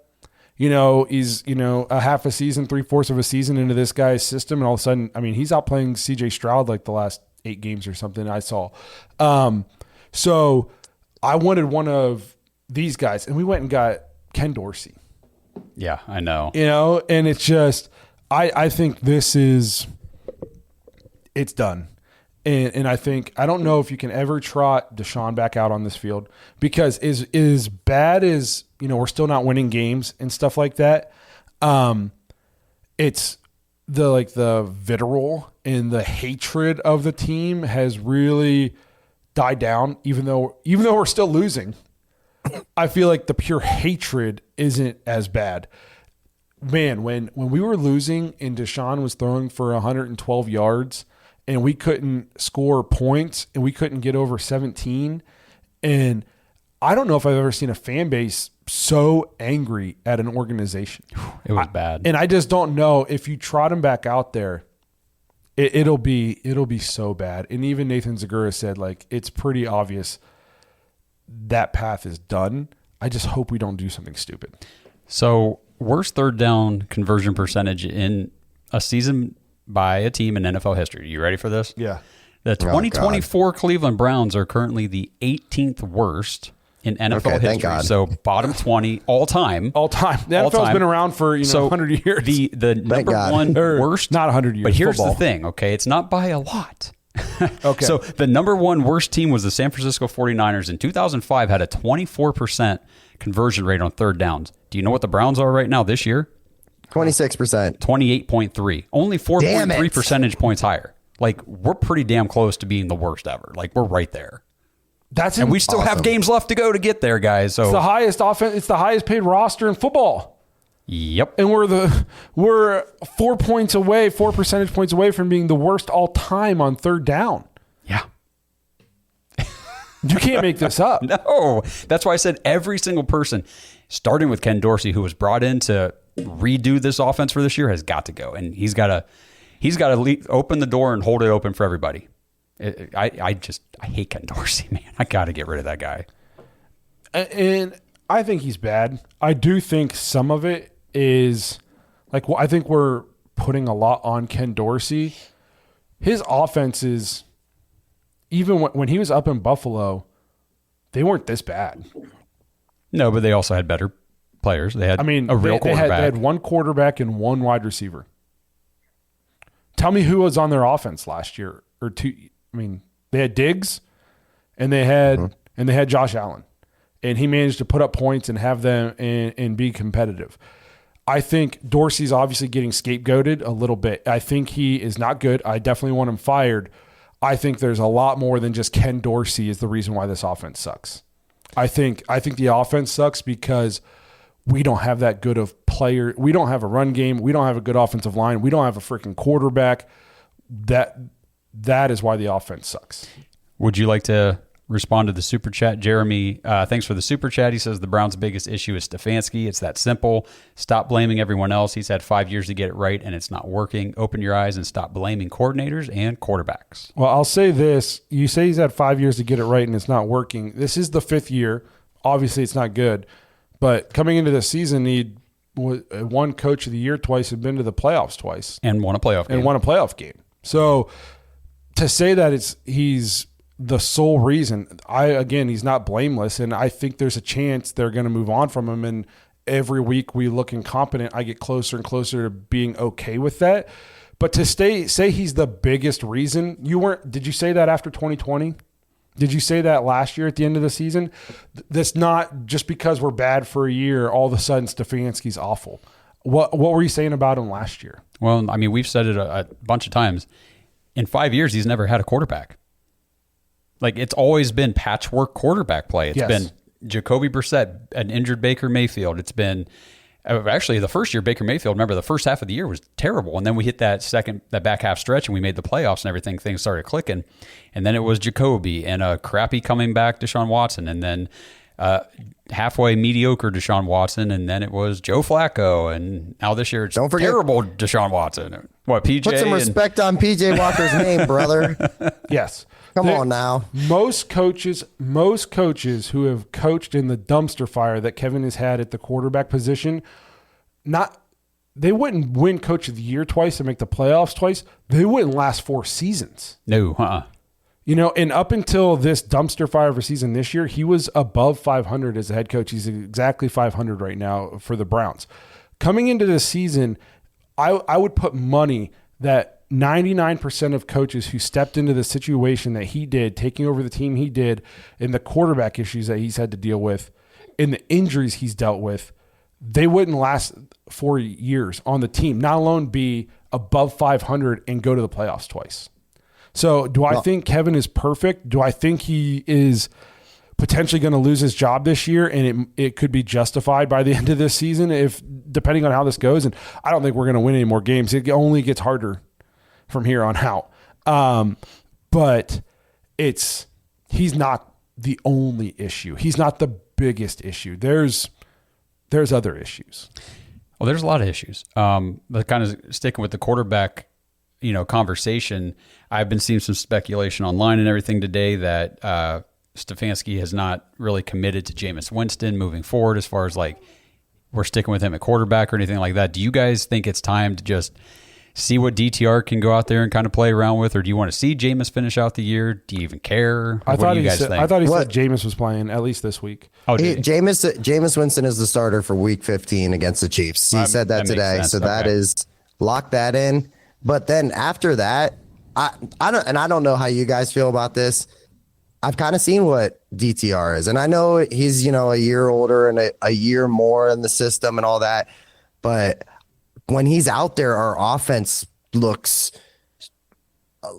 He's, a half a season, 3/4 of a season into this guy's system. And all of a sudden, he's outplaying CJ Stroud like the last 8 games or something I saw. So I wanted one of these guys, and we went and got Ken Dorsey. Yeah, I know. And it's just, I think it's done. And I think, I don't know if you can ever trot Deshaun back out on this field, because as bad as, we're still not winning games and stuff like that. It's the vitriol and the hatred of the team has really died down, even though we're still losing. I feel like the pure hatred isn't as bad. Man, when we were losing and Deshaun was throwing for 112 yards and we couldn't score points and we couldn't get over 17, and I don't know if I've ever seen a fan base so angry at an organization. It was bad. And I just don't know if you trot him back out there, it'll be so bad. And even Nathan Zagura said, like, it's pretty obvious that path is done. I just hope we don't do something stupid. So, worst third down conversion percentage in a season by a team in NFL history. You ready for this? Yeah. The 2024 Cleveland Browns are currently the 18th worst in NFL history. So bottom 20 all time. All time. The NFL's been around for 100 years. The number one worst, not 100 years. But here's football. the thing, okay? It's not by a lot. Okay. So the number one worst team was the San Francisco 49ers. In 2005, had a 24% conversion rate on third downs. Do you know what the Browns are right now this year? 26%. 28.3. Only 4.3 percentage points higher. Like, we're pretty damn close to being the worst ever. Like, we're right there. And we still have games left to go to get there, guys. So it's the highest offense. It's the highest paid roster in football. Yep. And we're 4 points away, 4 percentage points away from being the worst all time on third down. Yeah. You can't make this up. No. That's why I said every single person, starting with Ken Dorsey, who was brought in to redo this offense for this year, has got to go. And he's got to open the door and hold it open for everybody. I hate Ken Dorsey, man. I got to get rid of that guy. And I think he's bad. I do think some of it is like, I think we're putting a lot on Ken Dorsey. His offenses, even when he was up in Buffalo, they weren't this bad. No, but they also had better players. They had a real quarterback. They had one quarterback and one wide receiver. Tell me who was on their offense last year or two. I mean, they had Diggs and they had Josh Allen, and he managed to put up points and have them and be competitive. I think Dorsey's obviously getting scapegoated a little bit. I think he is not good. I definitely want him fired. I think there's a lot more than just Ken Dorsey is the reason why this offense sucks. I think the offense sucks because we don't have that good of player. We don't have a run game. We don't have a good offensive line. We don't have a freaking quarterback. That is why the offense sucks. Would you like to respond to the super chat? Jeremy, thanks for the super chat. He says the Browns' biggest issue is Stefanski. It's that simple. Stop blaming everyone else. He's had 5 years to get it right, and it's not working. Open your eyes and stop blaming coordinators and quarterbacks. Well, I'll say this. You say he's had 5 years to get it right, and it's not working. This is the 5th year. Obviously, it's not good. But coming into the season, he won Coach of the Year twice and been to the playoffs twice. And won a playoff game. So to say that he's the sole reason, he's not blameless, and I think there's a chance they're going to move on from him. And every week we look incompetent, I get closer and closer to being okay with that. But to say he's the biggest reason, did you say that after 2020? Did you say that last year at the end of the season? That's not just because we're bad for a year, all of a sudden Stefanski's awful. What were you saying about him last year? Well, I mean, we've said it a bunch of times. In 5 years, he's never had a quarterback. Like, it's always been patchwork quarterback play. It's been Jacoby Brissett, an injured Baker Mayfield. It's been actually the first year Baker Mayfield. Remember, the first half of the year was terrible, and then we hit that back half stretch, and we made the playoffs and everything. Things started clicking, and then it was Jacoby and a crappy coming back Deshaun Watson, and then halfway mediocre Deshaun Watson, and then it was Joe Flacco, and now this year it's terrible Deshaun Watson. What, PJ? Put some respect on PJ Walker's name, brother. Yes. Come on now. Most coaches who have coached in the dumpster fire that Kevin has had at the quarterback position, they wouldn't win Coach of the Year twice and make the playoffs twice. They wouldn't last 4 seasons. No, And up until this dumpster fire of a season this year, he was above 500 as a head coach. He's exactly 500 right now for the Browns. Coming into this season, I would put money that 99% of coaches who stepped into the situation that he did, taking over the team he did, and the quarterback issues that he's had to deal with, and the injuries he's dealt with, they wouldn't last 4 years on the team, not alone be above 500 and go to the playoffs twice. So do I think Kevin is perfect? Do I think he is potentially going to lose his job this year, and it could be justified by the end of this season if depending on how this goes. And I don't think we're going to win any more games. It only gets harder from here on out. But he's not the only issue. He's not the biggest issue. There's other issues. Well, there's a lot of issues. But kind of sticking with the quarterback, conversation, I've been seeing some speculation online and everything today that Stefanski has not really committed to Jameis Winston moving forward as far as like we're sticking with him at quarterback or anything like that. Do you guys think it's time to just see what DTR can go out there and kind of play around with, or do you want to see Jameis finish out the year? Do you even care? I thought he said Jameis was playing at least this week. Oh, Jameis Winston is the starter for Week 15 against the Chiefs. He said that today, so that is lock that in. But then after that, I don't know how you guys feel about this. I've kind of seen what DTR is, and I know he's a year older and a year more in the system and all that, but when he's out there, our offense looks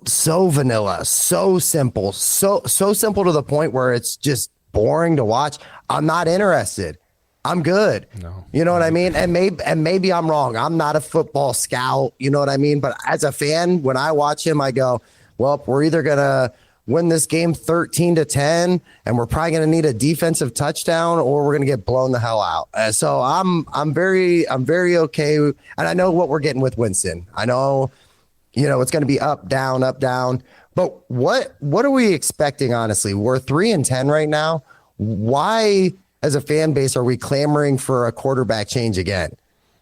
so vanilla, so simple, so simple to the point where it's just boring to watch. I'm not interested. I'm good. No. You know what I mean? And maybe I'm wrong. I'm not a football scout. You know what I mean? But as a fan, when I watch him, I go, well, we're either going to win this game 13-10, and we're probably going to need a defensive touchdown, or we're going to get blown the hell out. So I'm very okay. And I know what we're getting with Winston. I know, it's going to be up, down, up, down. But what are we expecting, honestly? We're 3-10 right now. Why, as a fan base, are we clamoring for a quarterback change again?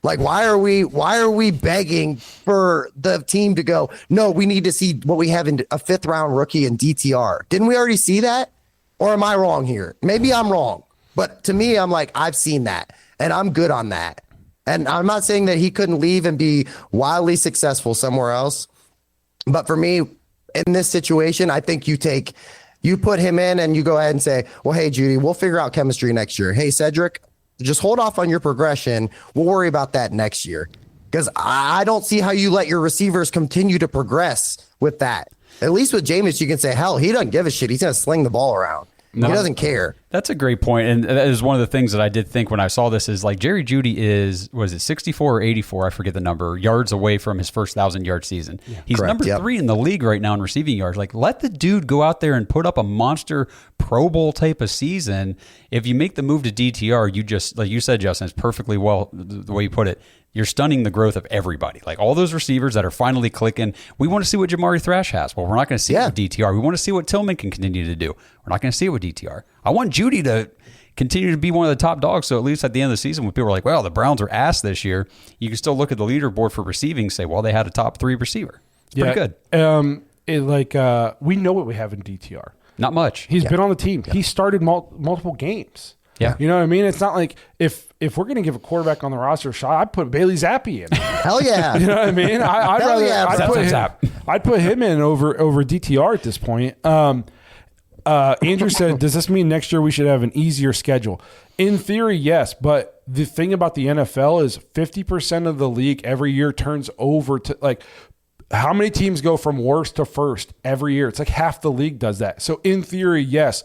Like, why are we begging for the team to go, no, we need to see what we have in a 5th round rookie in DTR. Didn't we already see that? Or am I wrong here? Maybe I'm wrong. But to me, I'm like, I've seen that and I'm good on that. And I'm not saying that he couldn't leave and be wildly successful somewhere else. But for me, in this situation, I think you put him in and you go ahead and say, well, hey, Judy, we'll figure out chemistry next year. Hey, Cedric, just hold off on your progression. We'll worry about that next year. Because I don't see how you let your receivers continue to progress with that. At least with Jameis, you can say, hell, he doesn't give a shit. He's going to sling the ball around. No, he doesn't care. That's a great point. And that is one of the things that I did think when I saw this is like Jerry Jeudy is, was it 64 or 84? I forget the number, yards away from his first 1,000-yard season. Yeah. He's correct, number 3 in the league right now in receiving yards. Like, let the dude go out there and put up a monster Pro Bowl type of season. If you make the move to DTR, you just, like you said, Justin, it's perfectly well the way you put it. You're stunning the growth of everybody. Like all those receivers that are finally clicking. We want to see what Jamari Thrash has. Well, we're not going to see it with DTR. We want to see what Tillman can continue to do. We're not going to see it with DTR. I want Judy to continue to be one of the top dogs. So at least at the end of the season, when people are like, well, the Browns are ass this year, you can still look at the leaderboard for receiving and say, well, they had a top 3 receiver. It's pretty good. We know what we have in DTR. Not much. He's been on the team. Yeah. He started multiple games. Yeah. You know what I mean? It's not like if we're going to give a quarterback on the roster a shot, I'd put Bailey Zappi in. Hell yeah. You know what I mean? I'd put him in over DTR at this point. Andrew said, does this mean next year we should have an easier schedule? In theory, yes. But the thing about the NFL is 50% of the league every year turns over to like how many teams go from worst to first every year? It's like half the league does that. So in theory, yes,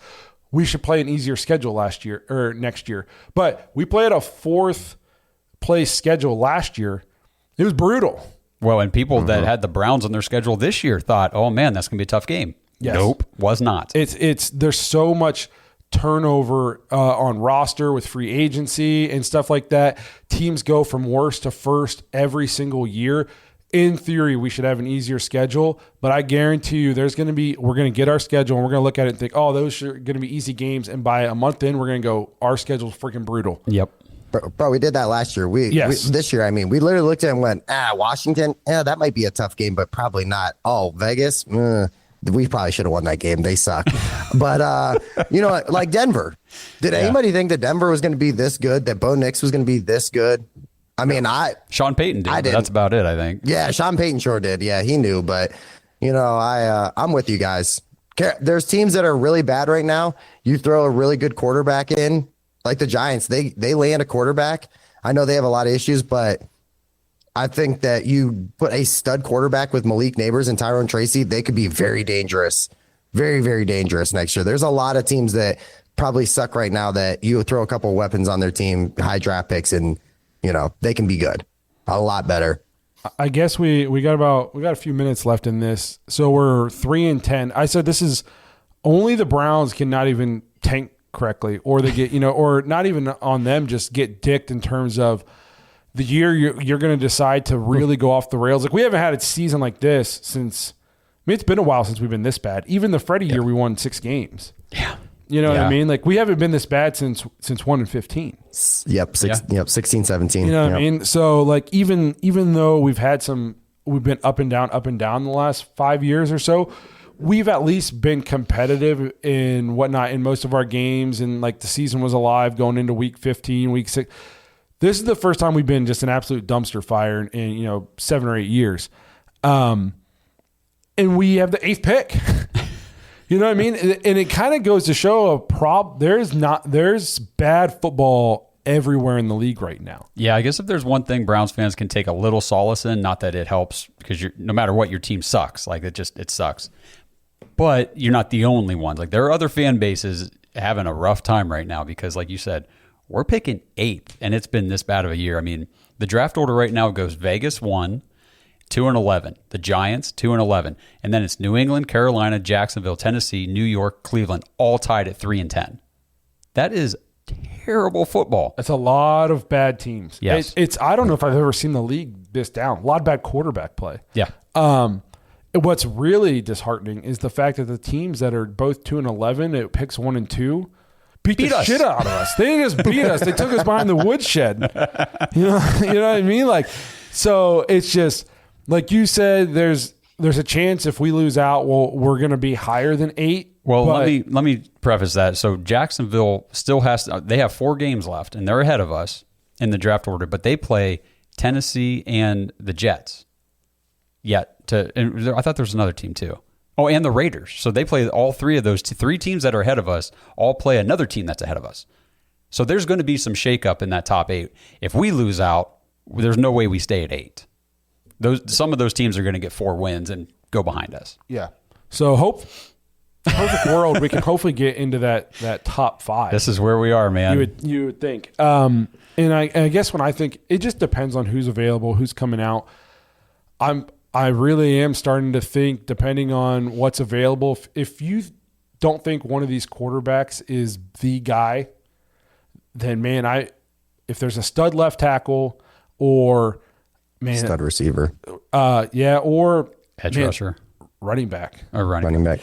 we should play an easier schedule next year. But we played a 4th place schedule last year. It was brutal. Well, and people that had the Browns on their schedule this year thought, oh man, that's going to be a tough game. Yes. Nope, was not. There's so much turnover on roster with free agency and stuff like that. Teams go from worst to first every single year. In theory, we should have an easier schedule, but I guarantee you we're going to get our schedule and we're going to look at it and think, oh, those are going to be easy games. And by a month in, we're going to go, our schedule's freaking brutal. Yep. Bro, we did that last year. This year, we literally looked at it and went, Washington, that might be a tough game, but probably not. Oh, Vegas, we probably should have won that game. They suck. But, like Denver. Did anybody think that Denver was going to be this good, that Bo Nix was going to be this good? Sean Payton did, but that's about it, I think. Yeah, Sean Payton sure did. Yeah, he knew. But, I'm with you guys. There's teams that are really bad right now. You throw a really good quarterback in, like the Giants. They land a quarterback. I know they have a lot of issues, but I think that you put a stud quarterback with Malik Neighbors and Tyrone Tracy, they could be very dangerous. Very, very dangerous next year. There's a lot of teams that probably suck right now that you throw a couple of weapons on their team, high draft picks, and they can be good, a lot better. I guess we got a few minutes left in this, so we're 3-10. I said this is only the Browns cannot even tank correctly, or they get or not even on them, just get dicked in terms of the year you're going to decide to really go off the rails. Like we haven't had a season like this since. I mean, it's been a while since we've been this bad. Even the Freddie year, we won 6 games. Yeah. You know what I mean? Like we haven't been this bad since 1-15. Yep. 16, 17. You know what I mean? So like even though we've been up and down the last 5 years or so, we've at least been competitive in whatnot in most of our games. And like the season was alive going into week 15, week 6. This is the first time we've been just an absolute dumpster fire in 7 or 8 years. And we have the 8th pick. You know what I mean? And it kind of goes to show there's bad football everywhere in the league right now. Yeah, I guess if there's one thing Browns fans can take a little solace in, not that it helps because no matter what, your team sucks. Like it sucks. But you're not the only ones. Like there are other fan bases having a rough time right now because like you said, we're picking 8th and it's been this bad of a year. I mean, the draft order right now goes Vegas 1, 2-11. The Giants 2-11, and then it's New England, Carolina, Jacksonville, Tennessee, New York, Cleveland, all tied at 3-10. That is terrible football. That's a lot of bad teams. Yes, it's I don't know if I've ever seen the league this down. A lot of bad quarterback play. Yeah. What's really disheartening is the fact that the teams that are both 2-11, it picks 1 and 2. Beat the us. shit out of us. They didn't just beat us. They took us behind the woodshed. You know what I mean? Like, so it's just like you said. There's a chance if we lose out, we're going to be higher than 8. Well, let me preface that. So Jacksonville still they have 4 games left, and they're ahead of us in the draft order. But they play Tennessee and the Jets. And I thought there was another team too. Oh, and the Raiders. So they play all 3 of those 3 teams that are ahead of us, all play another team that's ahead of us. So there's going to be some shakeup in that top 8. If we lose out, there's no way we stay at 8. Some of those teams are going to get 4 wins and go behind us. Yeah. So perfect world, we can hopefully get into that top 5. This is where we are, man. You would think. And I guess when I think it just depends on who's available, who's coming out. I really am starting to think, depending on what's available, if you don't think one of these quarterbacks is the guy, then man, if there's a stud left tackle or stud receiver, or edge rusher, running back, or running back.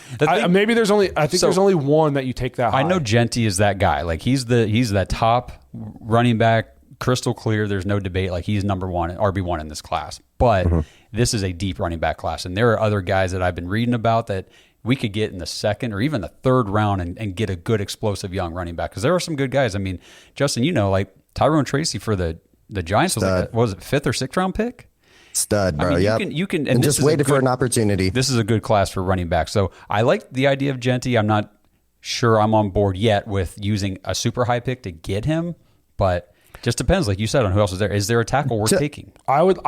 Maybe there's only there's only one that you take that high. I know Genty is that guy. Like he's that top running back. Crystal clear, there's no debate. Like he's number 1, RB1 in this class. But this is a deep running back class, and there are other guys that I've been reading about that we could get in the 2nd or even the 3rd round and get a good explosive young running back because there are some good guys. I mean, Justin, like Tyrone Tracy for the Giants was like what was it, 5th or 6th round pick? Stud, bro. I mean, you can and just waited for an opportunity. This is a good class for running back. So I like the idea of Genty. I'm not sure I'm on board yet with using a super high pick to get him, but just depends, like you said, on who else is there. Is there a tackle worth taking? I would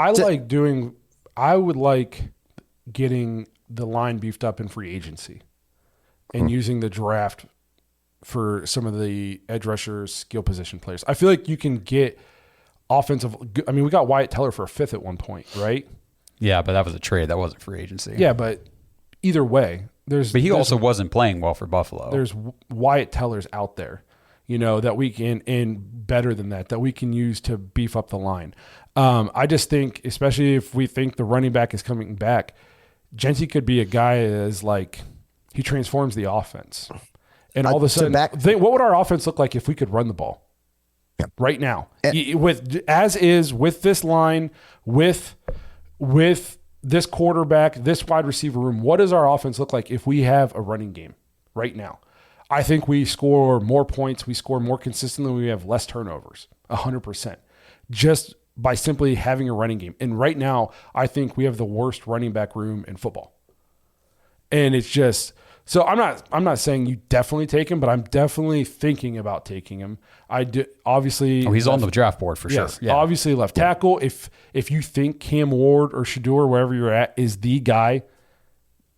like getting the line beefed up in free agency and using the draft for some of the edge rushers, skill position players. I feel like you can get offensive. I mean, we got Wyatt Teller for a 5th at one point, right? Yeah, but that was a trade. That wasn't free agency. Yeah, but either way, but he also wasn't playing well for Buffalo. There's Wyatt Tellers out there, that we can, and better than that we can use to beef up the line. I just think, especially if we think the running back is coming back, Genty could be a guy as like he transforms the offense. And all of a sudden, what would our offense look like if we could run the ball right now? With this line, with this quarterback, this wide receiver room, what does our offense look like if we have a running game right now? I think we score more points. We score more consistently. We have less turnovers, 100%, just by simply having a running game. And right now, I think we have the worst running back room in football. And it's just so I'm not saying you definitely take him, but I'm definitely thinking about taking him. I do, obviously. Oh, he's on the draft board for sure. Yeah. Obviously, left tackle. If you think Cam Ward or Shador, wherever you're at, is the guy,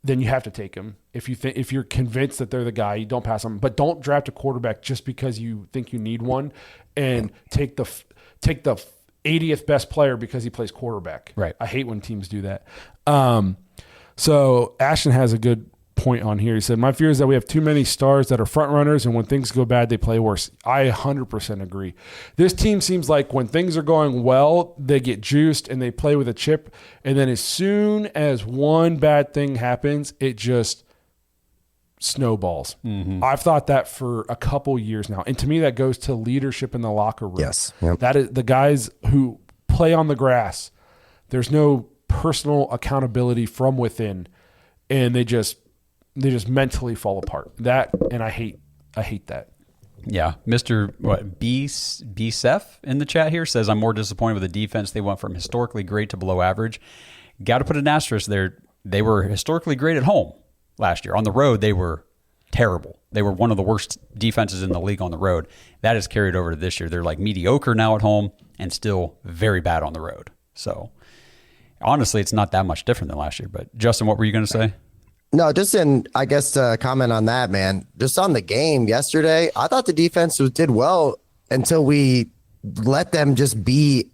then you have to take him. If you're convinced that they're the guy, you don't pass him. But don't draft a quarterback just because you think you need one, and take the 80th best player because he plays quarterback. Right. I hate when teams do that. So Ashton has a good point on here. He said, my fear is that we have too many stars that are front runners, and when things go bad, they play worse. I 100% agree. This team seems like when things are going well, they get juiced and they play with a chip. And then as soon as one bad thing happens, it just snowballs. Mm-hmm. I've thought that for a couple years now. And to me, that goes to leadership in the locker room. Yes. Yep. That is the guys who play on the grass. There's no personal accountability from within, and they just mentally fall apart. That, and I hate that. Yeah. Mr. B-Seth in the chat here says, I'm more disappointed with the defense. They went from historically great to below average. Got to put an asterisk there. They were historically great at home last year. On the road, they were terrible. They were one of the worst defenses in the league on the road. That has carried over to this year. They're like mediocre now at home and still very bad on the road. So honestly, it's not that much different than last year. But Justin, what were you going to say? No, just I guess to comment on that, man, just on the game yesterday, I thought the defense did well until we let them just be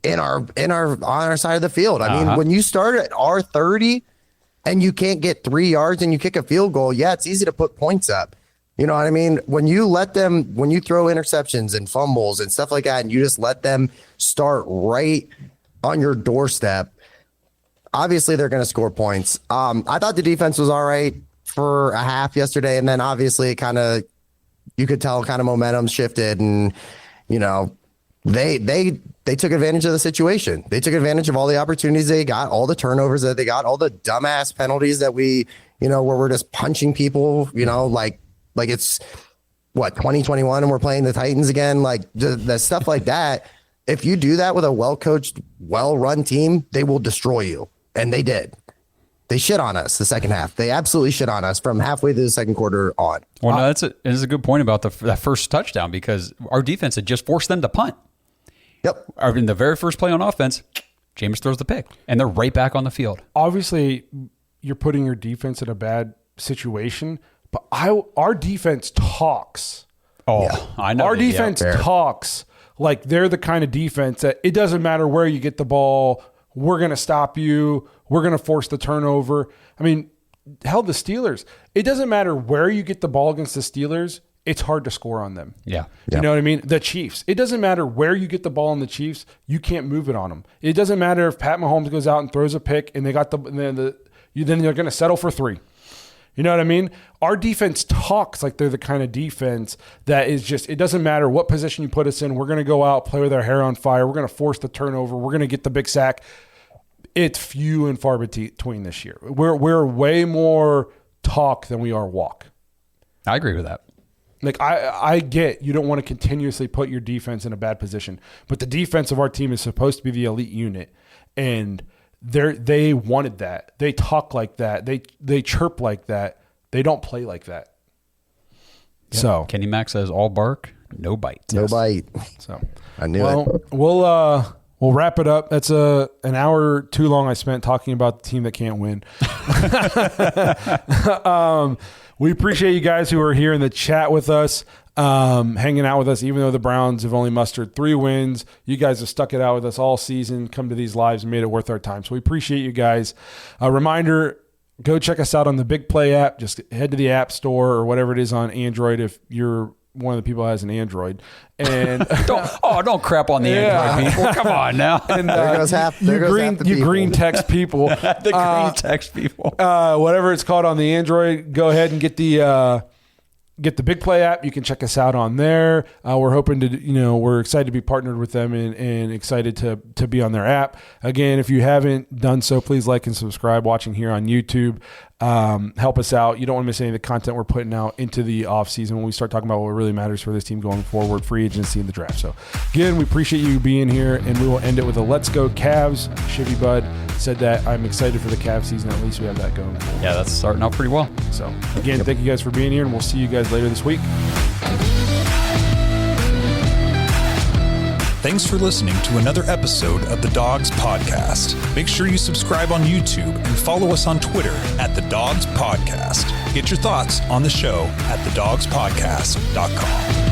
on our side of the field. I mean, when you start at R30 and you can't get 3 yards and you kick a field goal, yeah, it's easy to put points up. You know what I mean? When you throw interceptions and fumbles and stuff like that, and you just let them start right on your doorstep, obviously they're going to score points. I thought the defense was all right for a half yesterday, and then obviously you could tell kind of momentum shifted, and they took advantage of the situation. They took advantage of all the opportunities they got, all the turnovers that they got, all the dumbass penalties that we, where we're just punching people, like it's 2021 and we're playing the Titans again, like the stuff like that. If you do that with a well-coached, well-run team, they will destroy you. And they did. They shit on us the second half. They absolutely shit on us from halfway through the second quarter on. Well, no, that's a good point about that first touchdown, because our defense had just forced them to punt. Yep. In the very first play on offense, Jameis throws the pick, and they're right back on the field. Obviously, you're putting your defense in a bad situation, but our defense talks. Oh, yeah. I know. Our defense talks like they're the kind of defense that it doesn't matter where you get the ball, we're going to stop you, we're going to force the turnover. I mean, hell, the Steelers, it doesn't matter where you get the ball against the Steelers, it's hard to score on them. Yeah. You know what I mean? The Chiefs, it doesn't matter where you get the ball on the Chiefs, you can't move it on them. It doesn't matter if Pat Mahomes goes out and throws a pick and they got then they're going to settle for 3. You know what I mean? Our defense talks like they're the kind of defense that is just, it doesn't matter what position you put us in. We're going to go out, play with our hair on fire. We're going to force the turnover. We're going to get the big sack. It's few and far between this year. We're way more talk than we are walk. I agree with that. Like I get you don't want to continuously put your defense in a bad position, but the defense of our team is supposed to be the elite unit, and they wanted that. They talk like that. They chirp like that. They don't play like that. Yep. So Kenny Mack says all bark, no bite. No bite. So I knew it. We'll wrap it up. That's an hour too long I spent talking about the team that can't win. We appreciate you guys who are here in the chat with us, hanging out with us, even though the Browns have only mustered 3 wins. You guys have stuck it out with us all season, come to these lives and made it worth our time. So we appreciate you guys. A reminder, go check us out on the Big Play app. Just head to the App Store or whatever it is on Android if you're one of the people who has an Android. And don't crap on the Android people. Come on now. And there goes half the green text people. The green text people. Whatever it's called on the Android, go ahead and get the Big Play app. You can check us out on there. We're hoping to, we're excited to be partnered with them and excited to be on their app. Again, if you haven't done so, please like and subscribe watching here on YouTube. Help us out. You don't want to miss any of the content we're putting out into the off season when we start talking about what really matters for this team going forward, free agency and the draft. So again, we appreciate you being here, and we will end it with a let's go Cavs. Shivy Bud said that. I'm excited for the Cavs season. At least we have that going forward. Yeah, that's starting out pretty well. So again, thank you guys for being here, and we'll see you guys later this week. Thanks for listening to another episode of the Dogs Podcast. Make sure you subscribe on YouTube and follow us on Twitter at the Dogs Podcast. Get your thoughts on the show at thedogspodcast.com.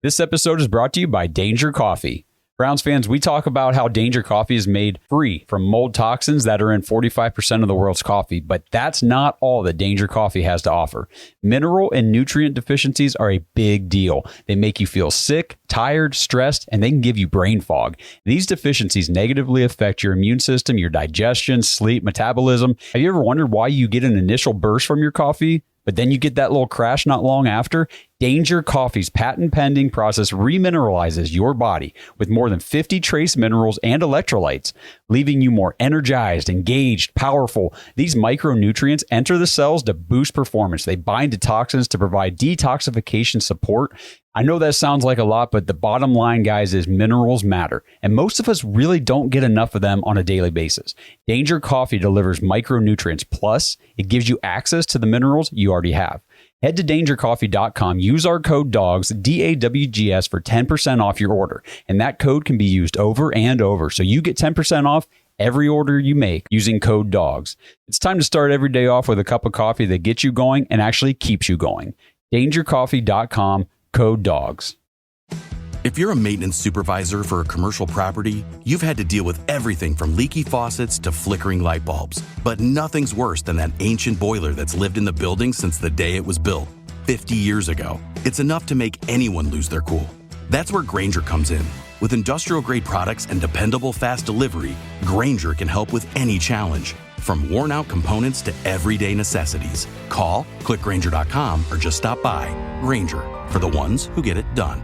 This episode is brought to you by Danger Coffee. Browns fans, we talk about how Danger Coffee is made free from mold toxins that are in 45% of the world's coffee, but that's not all that Danger Coffee has to offer. Mineral and nutrient deficiencies are a big deal. They make you feel sick, tired, stressed, and they can give you brain fog. These deficiencies negatively affect your immune system, your digestion, sleep, metabolism. Have you ever wondered why you get an initial burst from your coffee, but then you get that little crash not long after? Danger Coffee's patent-pending process remineralizes your body with more than 50 trace minerals and electrolytes, leaving you more energized, engaged, powerful. These micronutrients enter the cells to boost performance. They bind to toxins to provide detoxification support. I know that sounds like a lot, but the bottom line, guys, is minerals matter, and most of us really don't get enough of them on a daily basis. Danger Coffee delivers micronutrients, plus it gives you access to the minerals you already have. Head to dangercoffee.com, use our code DOGS, DAWGS, for 10% off your order, and that code can be used over and over, so you get 10% off every order you make using code DOGS. It's time to start every day off with a cup of coffee that gets you going and actually keeps you going. dangercoffee.com, code DOGS. If you're a maintenance supervisor for a commercial property, you've had to deal with everything from leaky faucets to flickering light bulbs. But nothing's worse than that ancient boiler that's lived in the building since the day it was built, 50 years ago. It's enough to make anyone lose their cool. That's where Grainger comes in. With industrial-grade products and dependable fast delivery, Grainger can help with any challenge, from worn-out components to everyday necessities. Call, click Grainger.com, or just stop by. Grainger, for the ones who get it done.